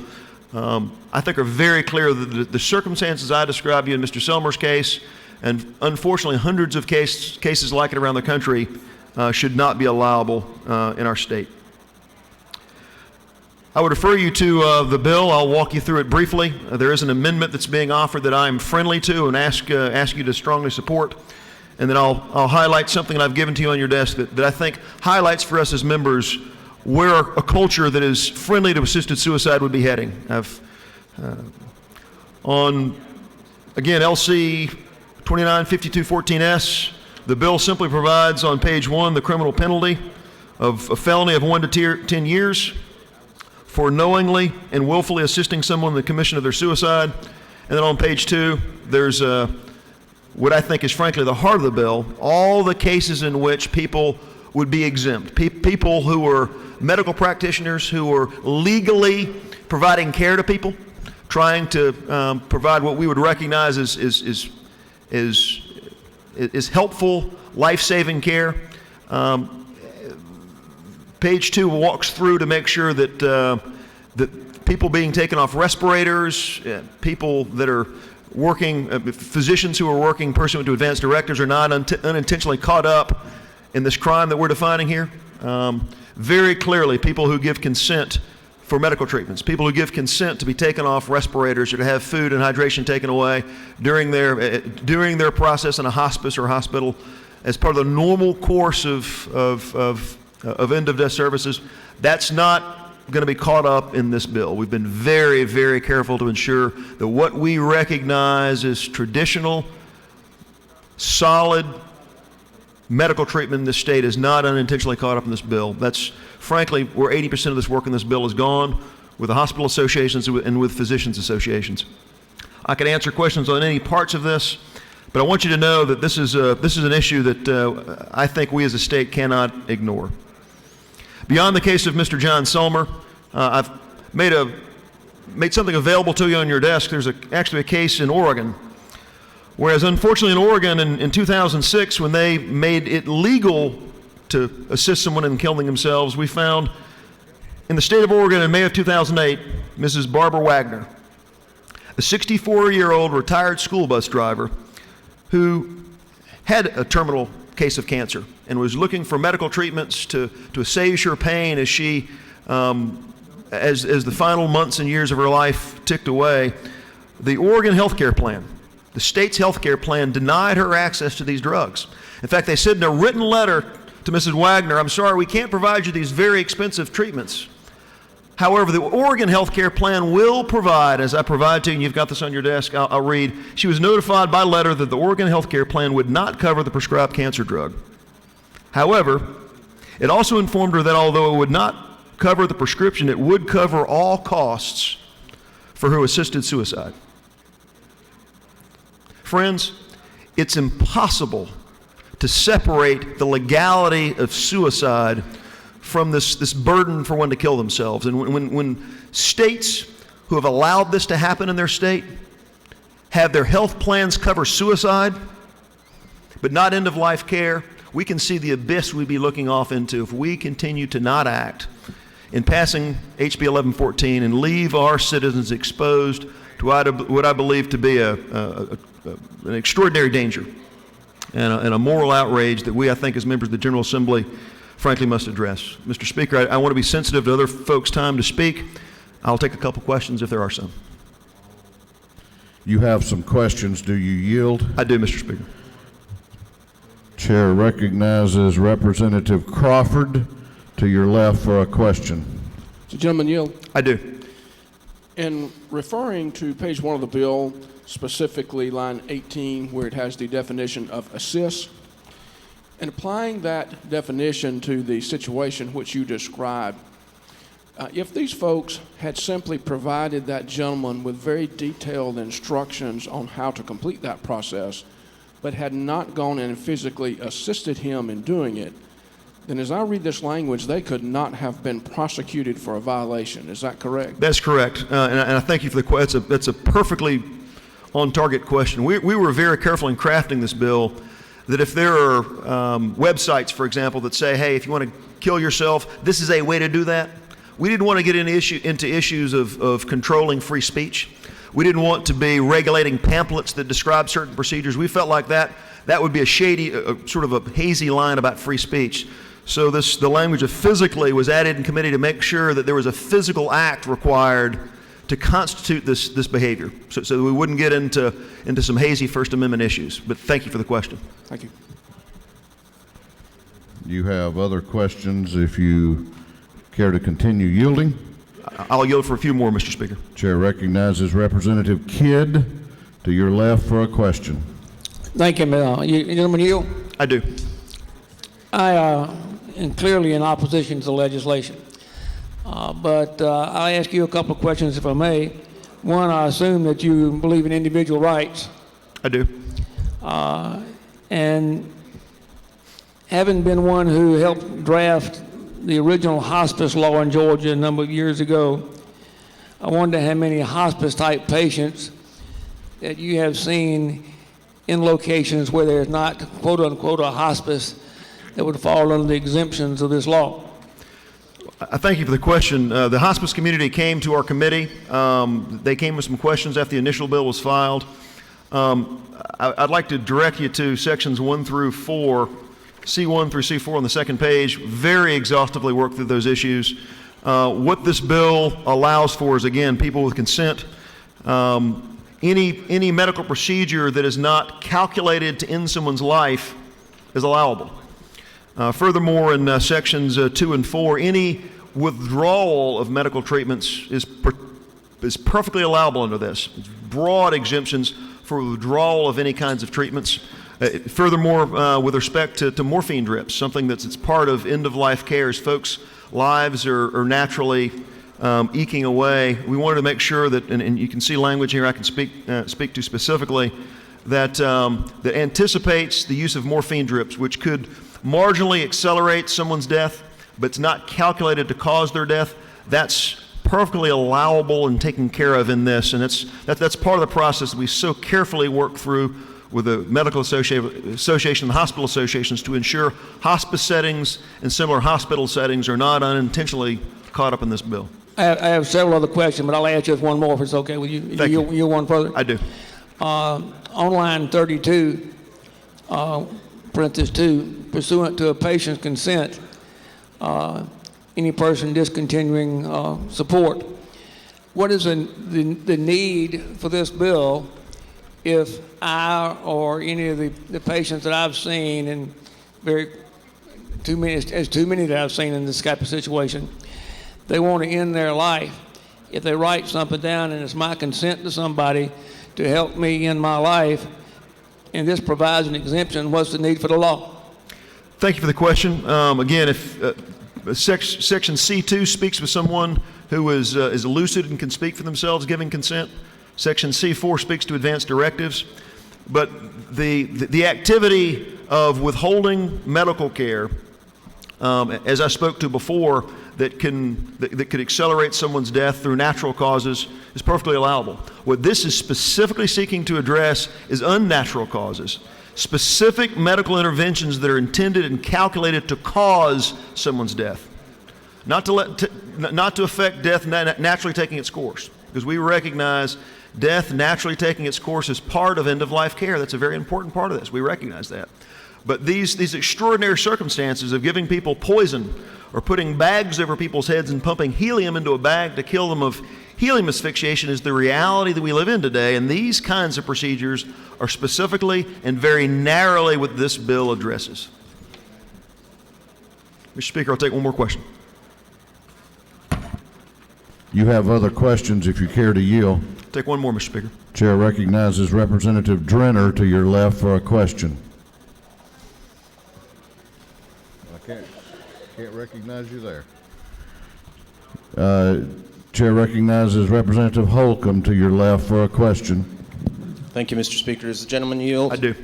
Speaker 18: I think are very clear that the circumstances I described to you in Mr. Selmer's case, and unfortunately hundreds of cases like it around the country, should not be allowable in our state. I would refer you to the bill. I'll walk you through it briefly. There is an amendment that's being offered that I'm friendly to and ask you to strongly support. And then I'll highlight something that I've given to you on your desk that I think highlights for us as members where a culture that is friendly to assisted suicide would be heading. On Again, LC 295214S, the bill simply provides on page 1 the criminal penalty of a felony of 1 to 10 years for knowingly and willfully assisting someone in the commission of their suicide. And then on page 2, there's what I think is frankly the heart of the bill, all the cases in which people would be exempt. People who were medical practitioners who were legally providing care to people, trying to provide what we would recognize as helpful, life-saving care. Page 2 walks through to make sure that that people being taken off respirators, people that are working, physicians who are working pursuant to advanced directives are not unintentionally caught up in this crime that we're defining here. Very clearly, people who give consent for medical treatments, people who give consent to be taken off respirators or to have food and hydration taken away during their process in a hospice or hospital as part of the normal course of end-of-death services, that's not going to be caught up in this bill. We've been very, very careful to ensure that what we recognize as traditional, solid medical treatment in this state is not unintentionally caught up in this bill. That's frankly where 80% of this work in this bill has gone, with the hospital associations and with physicians associations. I can answer questions on any parts of this, but I want you to know that this is an issue that I think we as a state cannot ignore. Beyond the case of Mr. John Sulmer, I've made something available to you on your desk. There's actually a case in Oregon, whereas unfortunately in Oregon in 2006, when they made it legal to assist someone in killing themselves, we found in the state of Oregon in May of 2008, Mrs. Barbara Wagner, a 64-year-old retired school bus driver who had a terminal case of cancer and was looking for medical treatments to assuage her pain as she, as the final months and years of her life ticked away. The Oregon healthcare plan, the state's healthcare plan, denied her access to these drugs. In fact, they said in a written letter to Mrs. Wagner, "I'm sorry, we can't provide you these very expensive treatments. However, the Oregon healthcare plan will provide," as I provide to you, and you've got this on your desk, I'll read. She was notified by letter that the Oregon healthcare plan would not cover the prescribed cancer drug. However, it also informed her that although it would not cover the prescription, it would cover all costs for her assisted suicide. Friends, it's impossible to separate the legality of suicide from this burden for one to kill themselves. And when states who have allowed this to happen in their state have their health plans cover suicide, but not end-of-life care, we can see the abyss we'd be looking off into if we continue to not act in passing HB 1114 and leave our citizens exposed to what I believe to be an extraordinary danger and a moral outrage that we, I think, as members of the General Assembly, frankly, must address. Mr. Speaker, I want to be sensitive to other folks' time to speak. I'll take a couple questions if there are some.
Speaker 1: You have some questions. Do you yield?
Speaker 18: I do, Mr. Speaker.
Speaker 1: Chair recognizes Representative Crawford to your left for a question.
Speaker 20: Does the gentleman yield?
Speaker 18: I do.
Speaker 20: In referring to page 1 of the bill, specifically line 18, where it has the definition of assist, and applying that definition to the situation which you described, if these folks had simply provided that gentleman with very detailed instructions on how to complete that process, but had not gone in and physically assisted him in doing it, then as I read this language, they could not have been prosecuted for a violation. Is that correct?
Speaker 18: That's correct. And I thank you for the question. That's a perfectly on-target question. We were very careful in crafting this bill that if there are websites, for example, that say, hey, if you want to kill yourself, this is a way to do that. We didn't want to get into issues of controlling free speech. We didn't want to be regulating pamphlets that describe certain procedures. We felt like that would be a shady, sort of a hazy line about free speech. So the language of physically was added in committee to make sure that there was a physical act required to constitute this behavior, so that we wouldn't get into some hazy First Amendment issues. But thank you for the question.
Speaker 20: Thank you.
Speaker 1: You have other questions if you care to continue yielding?
Speaker 18: I'll yield for a few more, Mr. Speaker.
Speaker 1: Chair recognizes Representative Kidd to your left for a question.
Speaker 21: Thank you, Gentleman Yield.
Speaker 18: I do.
Speaker 21: I am clearly in opposition to the legislation. But I'll ask you a couple of questions, if I may. One, I assume that you believe in individual rights.
Speaker 18: I do.
Speaker 21: And having been one who helped draft the original hospice law in Georgia a number of years ago, I wonder how many hospice-type patients that you have seen in locations where there's not, quote-unquote, a hospice that would fall under the exemptions of this law.
Speaker 18: I thank you for the question. The hospice community came to our committee. They came with some questions after the initial bill was filed. I'd like to direct you to sections 1 through 4, C1 through C4 on the second page. Very exhaustively worked through those issues. What this bill allows for is, again, people with consent. Any medical procedure that is not calculated to end someone's life is allowable. Furthermore, in sections 2 and 4, any withdrawal of medical treatments is perfectly allowable under this. It's broad exemptions for withdrawal of any kinds of treatments. Furthermore, with respect to morphine drips, something that's part of end-of-life care as folks' lives are naturally eking away, we wanted to make sure that, and you can see language here I can speak to specifically, that anticipates the use of morphine drips, which could marginally accelerate someone's death, but it's not calculated to cause their death. That's perfectly allowable and taken care of in this, and that's part of the process that we so carefully work through with the medical association and hospital associations to ensure hospice settings and similar hospital settings are not unintentionally caught up in this bill.
Speaker 21: I have several other questions, but I'll ask you one more if it's okay with you.
Speaker 18: Thank you.
Speaker 21: You one further?
Speaker 18: I do.
Speaker 21: On line 32, parenthesis 2, pursuant to a patient's consent, any person discontinuing support. What is the need for this bill if I or any of the patients that I've seen, and too many that I've seen in this type of situation, they want to end their life. If they write something down and it's my consent to somebody to help me in my life, and this provides an exemption, what's the need for the law?
Speaker 18: Thank you for the question. Again, if Section C2 speaks with someone who is lucid and can speak for themselves giving consent. Section C4 speaks to advanced directives. But the activity of withholding medical care, as I spoke to before, that could accelerate someone's death through natural causes is perfectly allowable. What this is specifically seeking to address is unnatural causes, specific medical interventions that are intended and calculated to cause someone's death, not to affect death naturally taking its course, because we recognize death naturally taking its course is part of end-of-life care. That's a very important part of this. We recognize that. But these extraordinary circumstances of giving people poison or putting bags over people's heads and pumping helium into a bag to kill them of helium asphyxiation is the reality that we live in today, and these kinds of procedures are specifically and very narrowly what this bill addresses. Mr. Speaker, I'll take one more question.
Speaker 1: You have other questions if you care to yield.
Speaker 18: Take one more, Mr. Speaker.
Speaker 1: Chair recognizes Representative Drenner to your left for a question. I can't recognize you there. Chair recognizes Representative Holcomb to your left for a question.
Speaker 22: Thank you, Mr. Speaker. Does the gentleman yield?
Speaker 18: I do.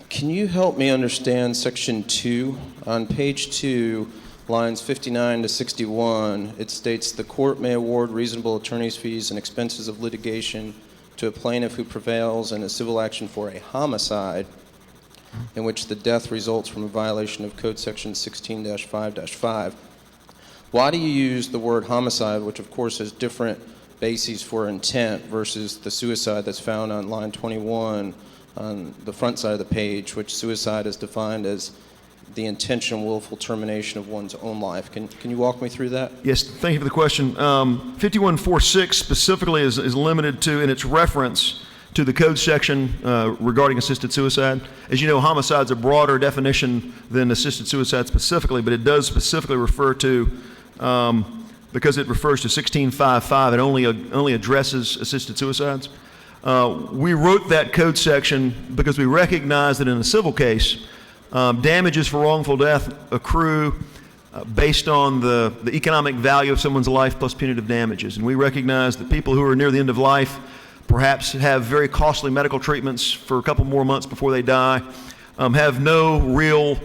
Speaker 22: Can you help me understand Section 2? On page 2, lines 59 to 61, it states the court may award reasonable attorney's fees and expenses of litigation to a plaintiff who prevails in a civil action for a homicide in which the death results from a violation of Code Section 16-5-5. Why do you use the word homicide, which of course has different bases for intent, versus the suicide that's found on line 21 on the front side of the page, which suicide is defined as the intentional willful termination of one's own life? Can you walk me through that?
Speaker 18: Yes, thank you for the question. 5146 specifically is limited to, in its reference to the code section regarding assisted suicide. As you know, homicide is a broader definition than assisted suicide specifically, but it does specifically refer to, because it refers to 16.5.5, it only addresses assisted suicides.
Speaker 3: We wrote that code section because we recognize that in a civil case, damages for wrongful death accrue based on the economic value of someone's life plus punitive damages. And we recognize that people who are near the end of life perhaps have very costly medical treatments for a couple more months before they die, have no real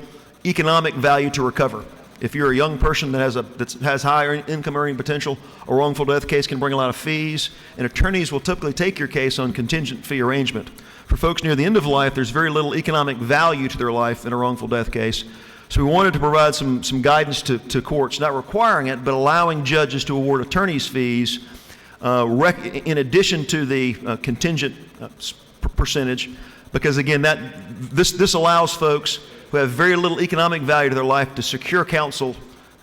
Speaker 3: economic value to recover. If you're a young person that has higher income earning potential, a wrongful death case can bring a lot of fees, and attorneys will typically take your case on contingent fee arrangement. For folks near the end of life, there's very little economic value to their life in a wrongful death case. So we wanted to provide some guidance to courts, not requiring it, but allowing judges to award attorneys' fees in addition to the contingent percentage, because again, this allows folks who have very little economic value to their life to secure counsel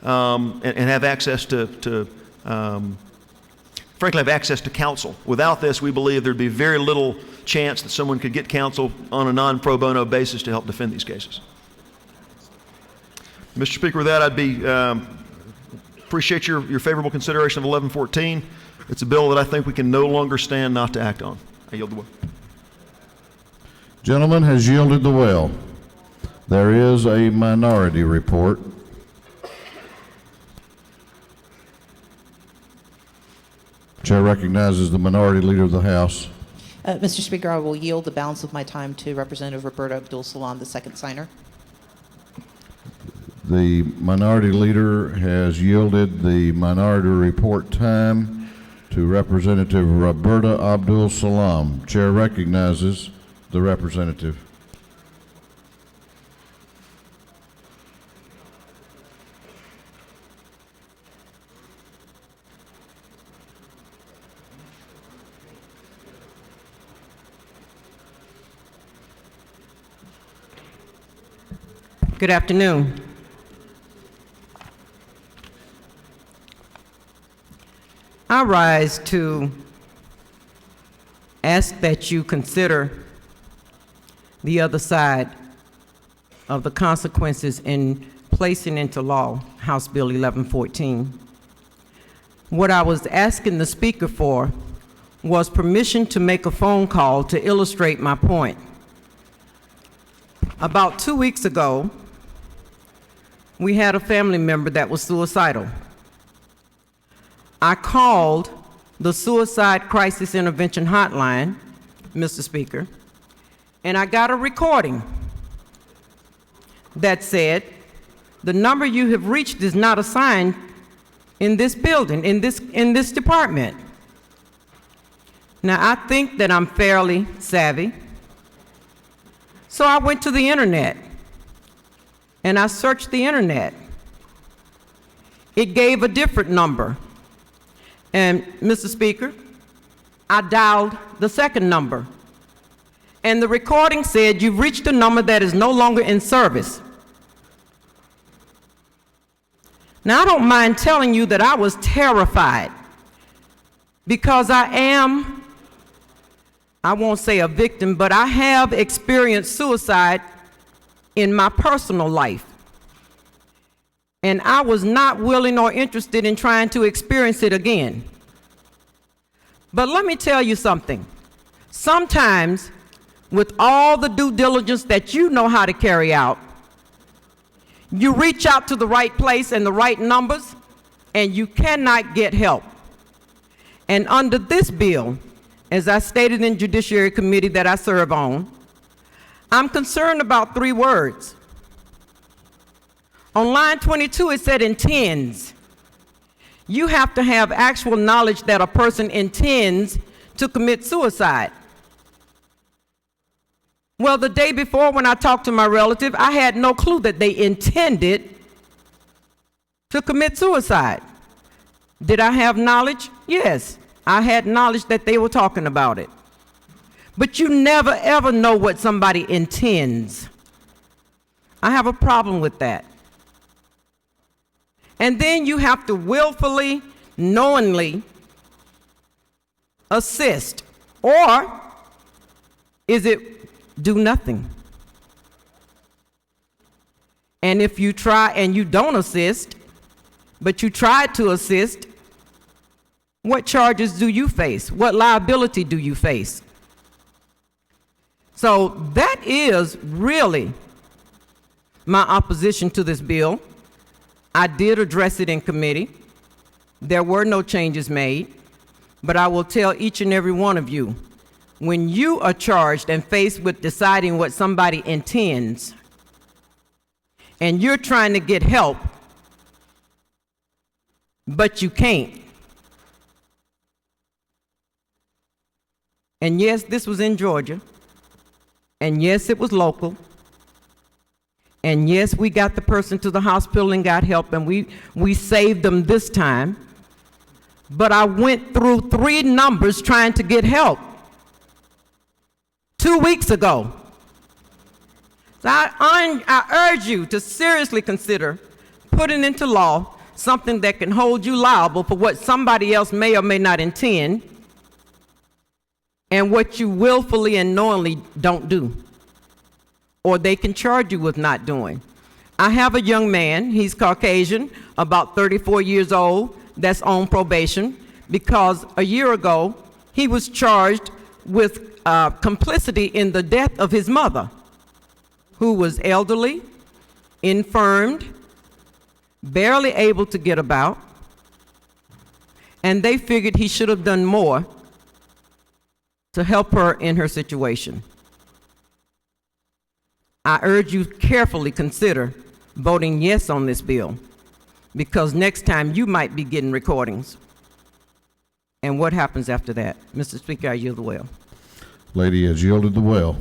Speaker 3: and have access frankly, have access to counsel. Without this, we believe there'd be very little chance that someone could get counsel on a non-pro bono basis to help defend these cases. Mr. Speaker, with that, I'd appreciate your favorable consideration of 1114. It's a bill that I think we can no longer stand not to act on. I yield the will.
Speaker 1: Gentleman has yielded the will. There is a minority report. Chair recognizes the minority leader of the House.
Speaker 6: Mr. Speaker, I will yield the balance of my time to Representative Roberta Abdul Salam, the second signer.
Speaker 1: The minority leader has yielded the minority report time to Representative Roberta Abdul Salam. Chair recognizes the representative.
Speaker 5: Good afternoon. I rise to ask that you consider the other side of the consequences in placing into law House Bill 1114. What I was asking the Speaker for was permission to make a phone call to illustrate my point. About 2 weeks ago, we had a family member that was suicidal. I called the Suicide Crisis Intervention Hotline, Mr. Speaker, and I got a recording that said, the number you have reached is not assigned in this building, in this department. Now, I think that I'm fairly savvy, so I went to the internet and I searched the internet. It gave a different number. And Mr. Speaker, I dialed the second number. And the recording said, you've reached a number that is no longer in service. Now, I don't mind telling you that I was terrified because I won't say a victim, but I have experienced suicide in my personal life. And I was not willing or interested in trying to experience it again. But let me tell you something. Sometimes, with all the due diligence that you know how to carry out, you reach out to the right place and the right numbers, and you cannot get help. And under this bill, as I stated in Judiciary Committee that I serve on, I'm concerned about 3 words. On line 22, it said intends. You have to have actual knowledge that a person intends to commit suicide. Well, the day before when I talked to my relative, I had no clue that they intended to commit suicide. Did I have knowledge? Yes, I had knowledge that they were talking about it. But you never ever know what somebody intends. I have a problem with that. And then you have to willfully, knowingly assist. Or is it do nothing? And if you try and you don't assist, but you tried to assist, what charges do you face? What liability do you face? So that is really my opposition to this bill. I did address it in committee. There were no changes made, but I will tell each and every one of you, when you are charged and faced with deciding what somebody intends, and you're trying to get help, but you can't. And yes, this was in Georgia. And yes, it was local. And yes, we got the person to the hospital and got help, and we saved them this time. But I went through 3 numbers trying to get help 2 weeks ago. So I urge you to seriously consider putting into law something that can hold you liable for what somebody else may or may not intend, and what you willfully and knowingly don't do, or they can charge you with not doing. I have a young man, he's Caucasian, about 34 years old, that's on probation because a year ago he was charged with complicity in the death of his mother, who was elderly, infirmed, barely able to get about, and they figured he should have done more to help her in her situation. I urge you carefully consider voting yes on this bill, because next time you might be getting recordings. And what happens after that? Mr. Speaker, I yield the well.
Speaker 1: Lady has yielded the well.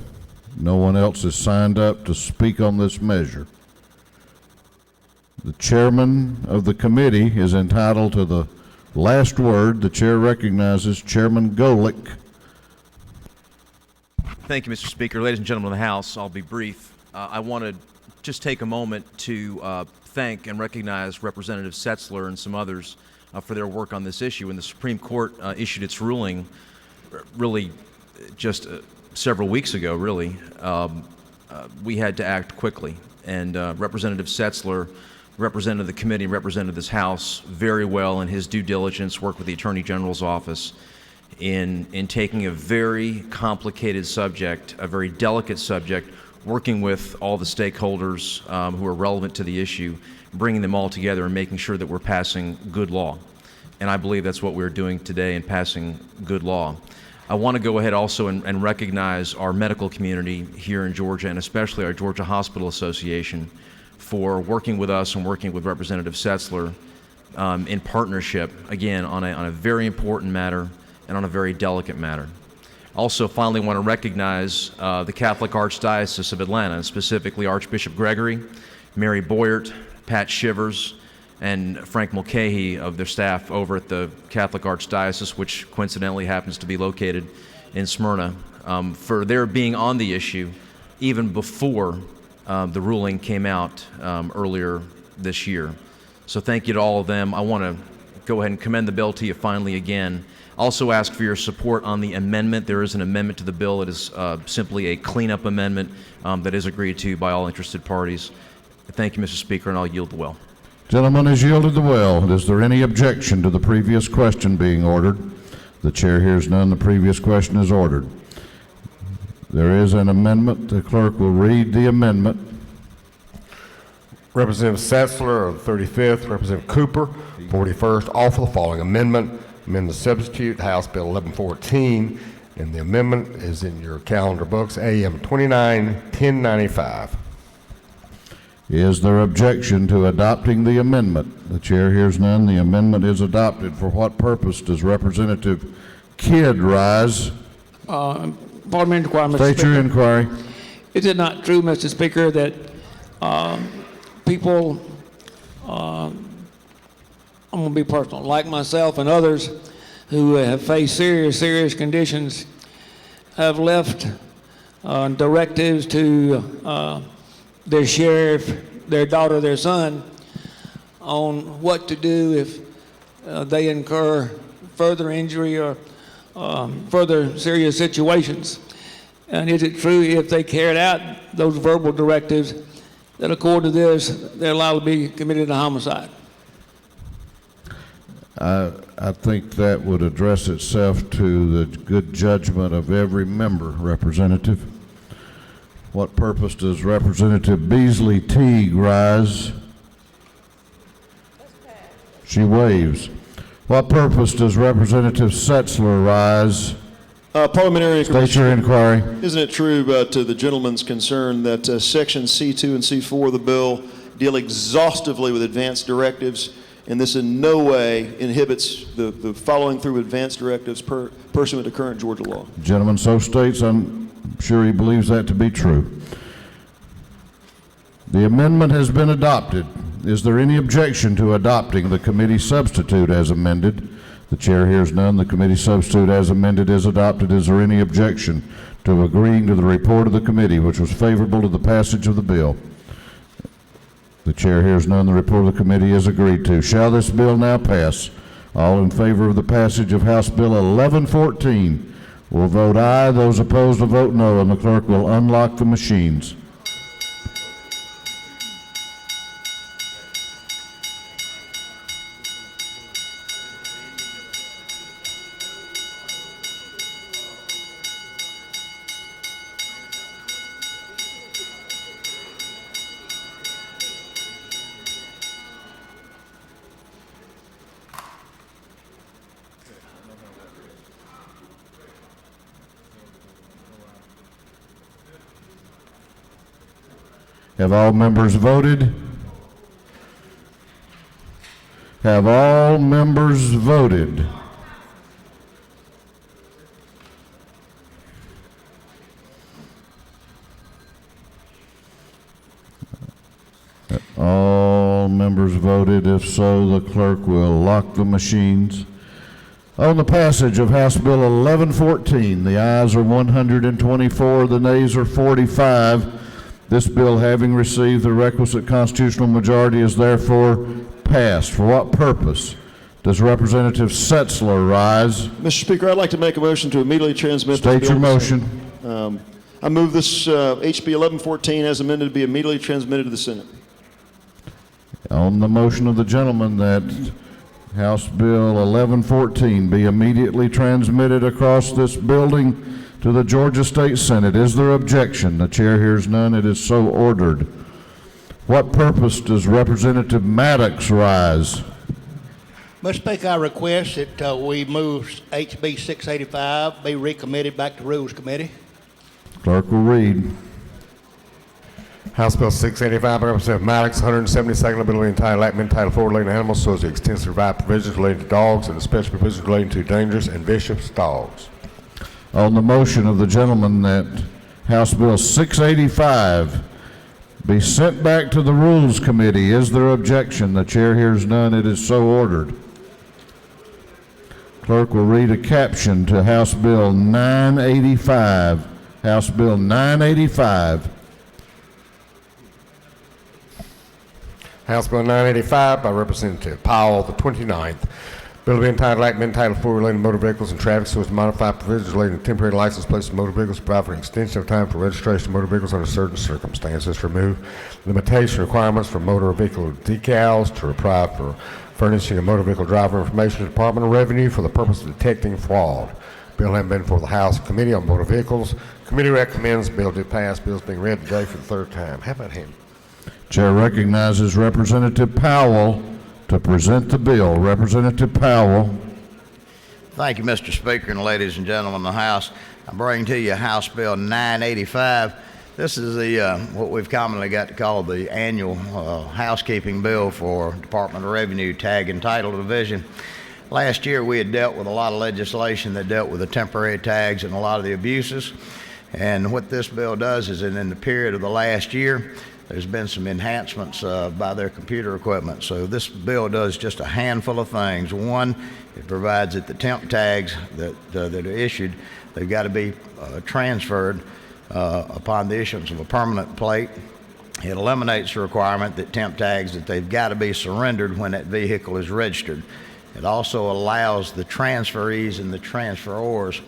Speaker 1: No one else has signed up to speak on this measure. The chairman of the committee is entitled to the last word. The chair recognizes Chairman Golick.
Speaker 8: Thank you, Mr. Speaker. Ladies and gentlemen of the House, I'll be brief. I want to just take a moment to thank and recognize Representative Setzler and some others for their work on this issue. When the Supreme Court issued its ruling, really just several weeks ago, really, we had to act quickly. And Representative Setzler represented the committee, represented this House very well in his due diligence, worked with the Attorney General's office in taking a very complicated subject, a very delicate subject, working with all the stakeholders who are relevant to the issue, bringing them all together and making sure that we're passing good law. And I believe that's what we're doing today in passing good law. I want to go ahead also and recognize our medical community here in Georgia, and especially our Georgia Hospital Association, for working with us and working with Representative Setzler in partnership, again, on a very important matter and on a very delicate matter. Also, finally, want to recognize the Catholic Archdiocese of Atlanta, and specifically Archbishop Gregory, Mary Boyert, Pat Shivers, and Frank Mulcahy of their staff over at the Catholic Archdiocese, which coincidentally happens to be located in Smyrna, for their being on the issue even before the ruling came out earlier this year. So thank you to all of them. I want to go ahead and commend the bill to you finally again. Also ask for your support on the amendment. There is an amendment to the bill. It is simply a cleanup amendment that is agreed to by all interested parties. Thank you, Mr. Speaker, and I'll yield the well.
Speaker 1: Gentleman has yielded the well. Is there any objection to the previous question being ordered? The chair hears none. The previous question is ordered. There is an amendment. The clerk will read the amendment.
Speaker 2: Representative Setzler of 35th, Representative Cooper, 41st, offer the following amendment. Amend the substitute House Bill 1114, and the amendment is in your calendar books, AM 29-1095.
Speaker 1: Is there objection to adopting the amendment? The chair hears none. The amendment is adopted. For what purpose does Representative Kidd rise?
Speaker 21: Parliamentary inquiry, Mr.
Speaker 1: State your
Speaker 21: Speaker.
Speaker 1: inquiry.
Speaker 21: Is it not true, Mr. Speaker, that people, I'm going to be personal, like myself and others who have faced serious conditions, have left directives to their sheriff, their daughter, their son, on what to do if they incur further injury or further serious situations? And is it true if they carried out those verbal directives that according to this, they're allowed to be committed a homicide?
Speaker 1: I think that would address itself to the good judgment of every member, Representative. What purpose does Representative Beasley Teague rise? She waves. What purpose does Representative Setzler rise?
Speaker 3: Parliamentary
Speaker 1: State your inquiry.
Speaker 3: Isn't it true to the gentleman's concern that Section C2 and C4 of the bill deal exhaustively with advanced directives, and this in no way inhibits the following through advanced directives pursuant to current Georgia law?
Speaker 1: The gentleman so states. I'm sure he believes that to be true. The amendment has been adopted. Is there any objection to adopting the committee substitute as amended? The chair hears none. The committee substitute as amended is adopted. Is there any objection to agreeing to the report of the committee, which was favorable to the passage of the bill? The chair hears none. The report of the committee is agreed to. Shall this bill now pass? All in favor of the passage of House Bill 1114 will vote aye. Those opposed will vote no, and the clerk will unlock the machines. Have all members voted? Have all members voted? All members voted. If so, the clerk will lock the machines. On the passage of House Bill 1114, the ayes are 124, the nays are 45. This bill, having received the requisite constitutional majority, is therefore passed. For what purpose does Representative Setzler rise?
Speaker 3: Mr. Speaker, I'd like to make a motion to immediately transmit this
Speaker 1: State
Speaker 3: bill
Speaker 1: your
Speaker 3: to the
Speaker 1: motion.
Speaker 3: Senate. I move this HB 1114 as amended to be immediately transmitted to the Senate.
Speaker 1: On the motion of the gentleman that House Bill 1114 be immediately transmitted across this building to the Georgia State Senate. Is there objection? The chair hears none. It is so ordered. What purpose does Representative Maddox rise?
Speaker 4: Mr. Speaker, I request that we move HB 685 be recommitted back to Rules Committee.
Speaker 1: Clerk will read.
Speaker 2: House Bill 685 by Representative Maddox, 172nd, a bill entitled Act entitled Forward Relating to Animals, so as to extend survive provisions relating to dogs and especially provisions relating to dangerous and vicious dogs.
Speaker 1: On the motion of the gentleman that House Bill 685 be sent back to the Rules Committee, is there objection? The chair hears none. It is so ordered. Clerk will read a caption to House Bill 985. House Bill 985.
Speaker 2: House Bill 985 by Representative Powell, the 29th. Bill to be entitled Act entitled for relating to motor vehicles and traffic so as to modify provisions relating to temporary license plates of motor vehicles, provide for an extension of time for registration of motor vehicles under certain circumstances, remove limitation requirements for motor vehicle decals, to provide for furnishing of motor vehicle driver information to the Department of Revenue for the purpose of detecting fraud. Bill having been for the House Committee on Motor Vehicles. Committee recommends bill to pass. Bill is being read today for the third time. How about him?
Speaker 1: Chair recognizes Representative Powell to present the bill. Representative Powell.
Speaker 9: Thank you, Mr. Speaker, and ladies and gentlemen of the House. I bring to you House Bill 985. This is the what we've commonly got to call the annual housekeeping bill for Department of Revenue Tag and Title Division. Last year we had dealt with a lot of legislation that dealt with the temporary tags and a lot of the abuses. And what this bill does is that in the period of the last year, there's been some enhancements by their computer equipment. So this bill does just a handful of things. One, it provides that the temp tags that are issued, they've got to be transferred upon the issuance of a permanent plate. It eliminates the requirement that temp tags that they've got to be surrendered when that vehicle is registered. It also allows the transferees and the transferors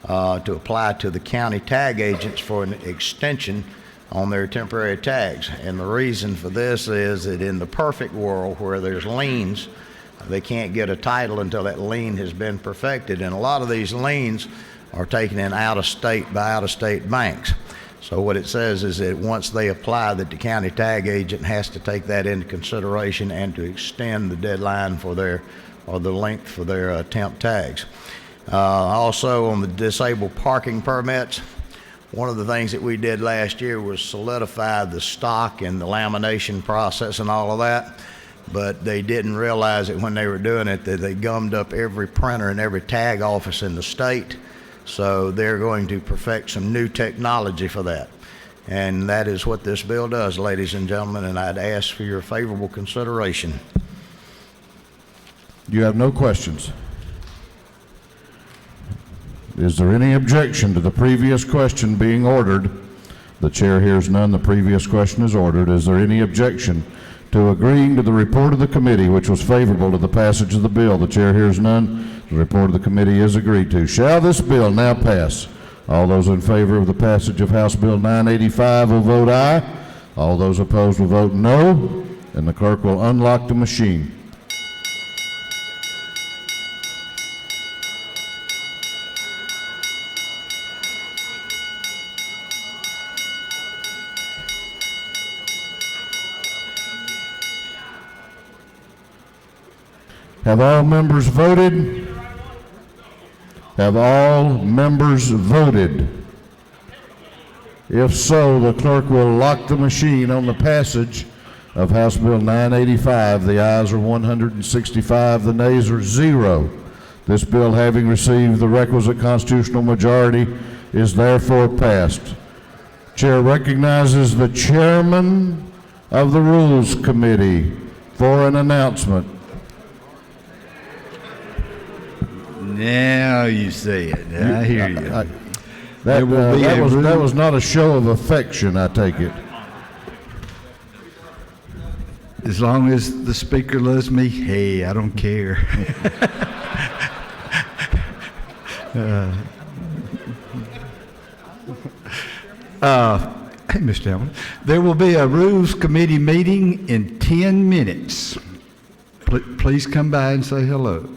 Speaker 9: to apply to the county tag agents for an extension on their temporary tags. And the reason for this is that in the perfect world where there's liens, they can't get a title until that lien has been perfected. And a lot of these liens are taken in out-of-state by out-of-state banks. So what it says is that once they apply, that the county tag agent has to take that into consideration and to extend the deadline for their, or the length for their temp tags. Also on the disabled parking permits, one of the things that we did last year was solidify the stock and the lamination process and all of that, but they didn't realize it when they were doing it that they gummed up every printer and every tag office in the state. So they're going to perfect some new technology for that. And that is what this bill does, ladies and gentlemen, and I'd ask for your favorable consideration.
Speaker 1: You have no questions. Is there any objection to the previous question being ordered? The chair hears none. The previous question is ordered. Is there any objection to agreeing to the report of the committee, which was favorable to the passage of the bill? The chair hears none. The report of the committee is agreed to. Shall this bill now pass? All those in favor of the passage of House Bill 985 will vote aye. All those opposed will vote no. And the clerk will unlock the machine. Have all members voted? Have all members voted? If so, the clerk will lock the machine on the passage of House Bill 985. The ayes are 165, the nays are 0. This bill, having received the requisite constitutional majority, is therefore passed. Chair recognizes the chairman of the Rules Committee for an announcement.
Speaker 10: Now you say it. I hear you.
Speaker 1: That was not a show of affection, I take it.
Speaker 10: As long as the speaker loves me, hey, I don't care. Hey, Mr. Chairman, there will be a Rules Committee meeting in 10 minutes. Please come by and say hello.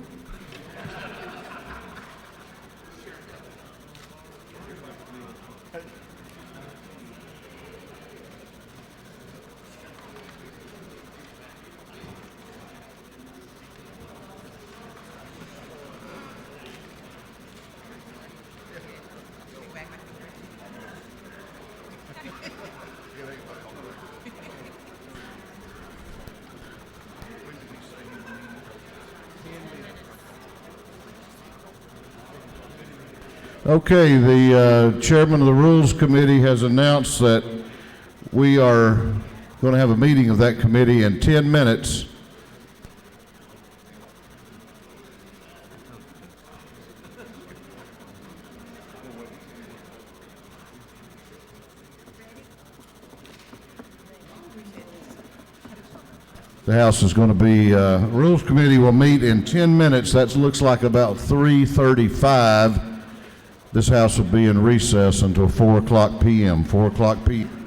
Speaker 1: Okay, the chairman of the Rules Committee has announced that we are going to have a meeting of that committee in 10 minutes. The House is going to be, Rules Committee will meet in 10 minutes. That looks like about 3:35. This House will be in recess until 4 o'clock p.m. 4 o'clock p.m.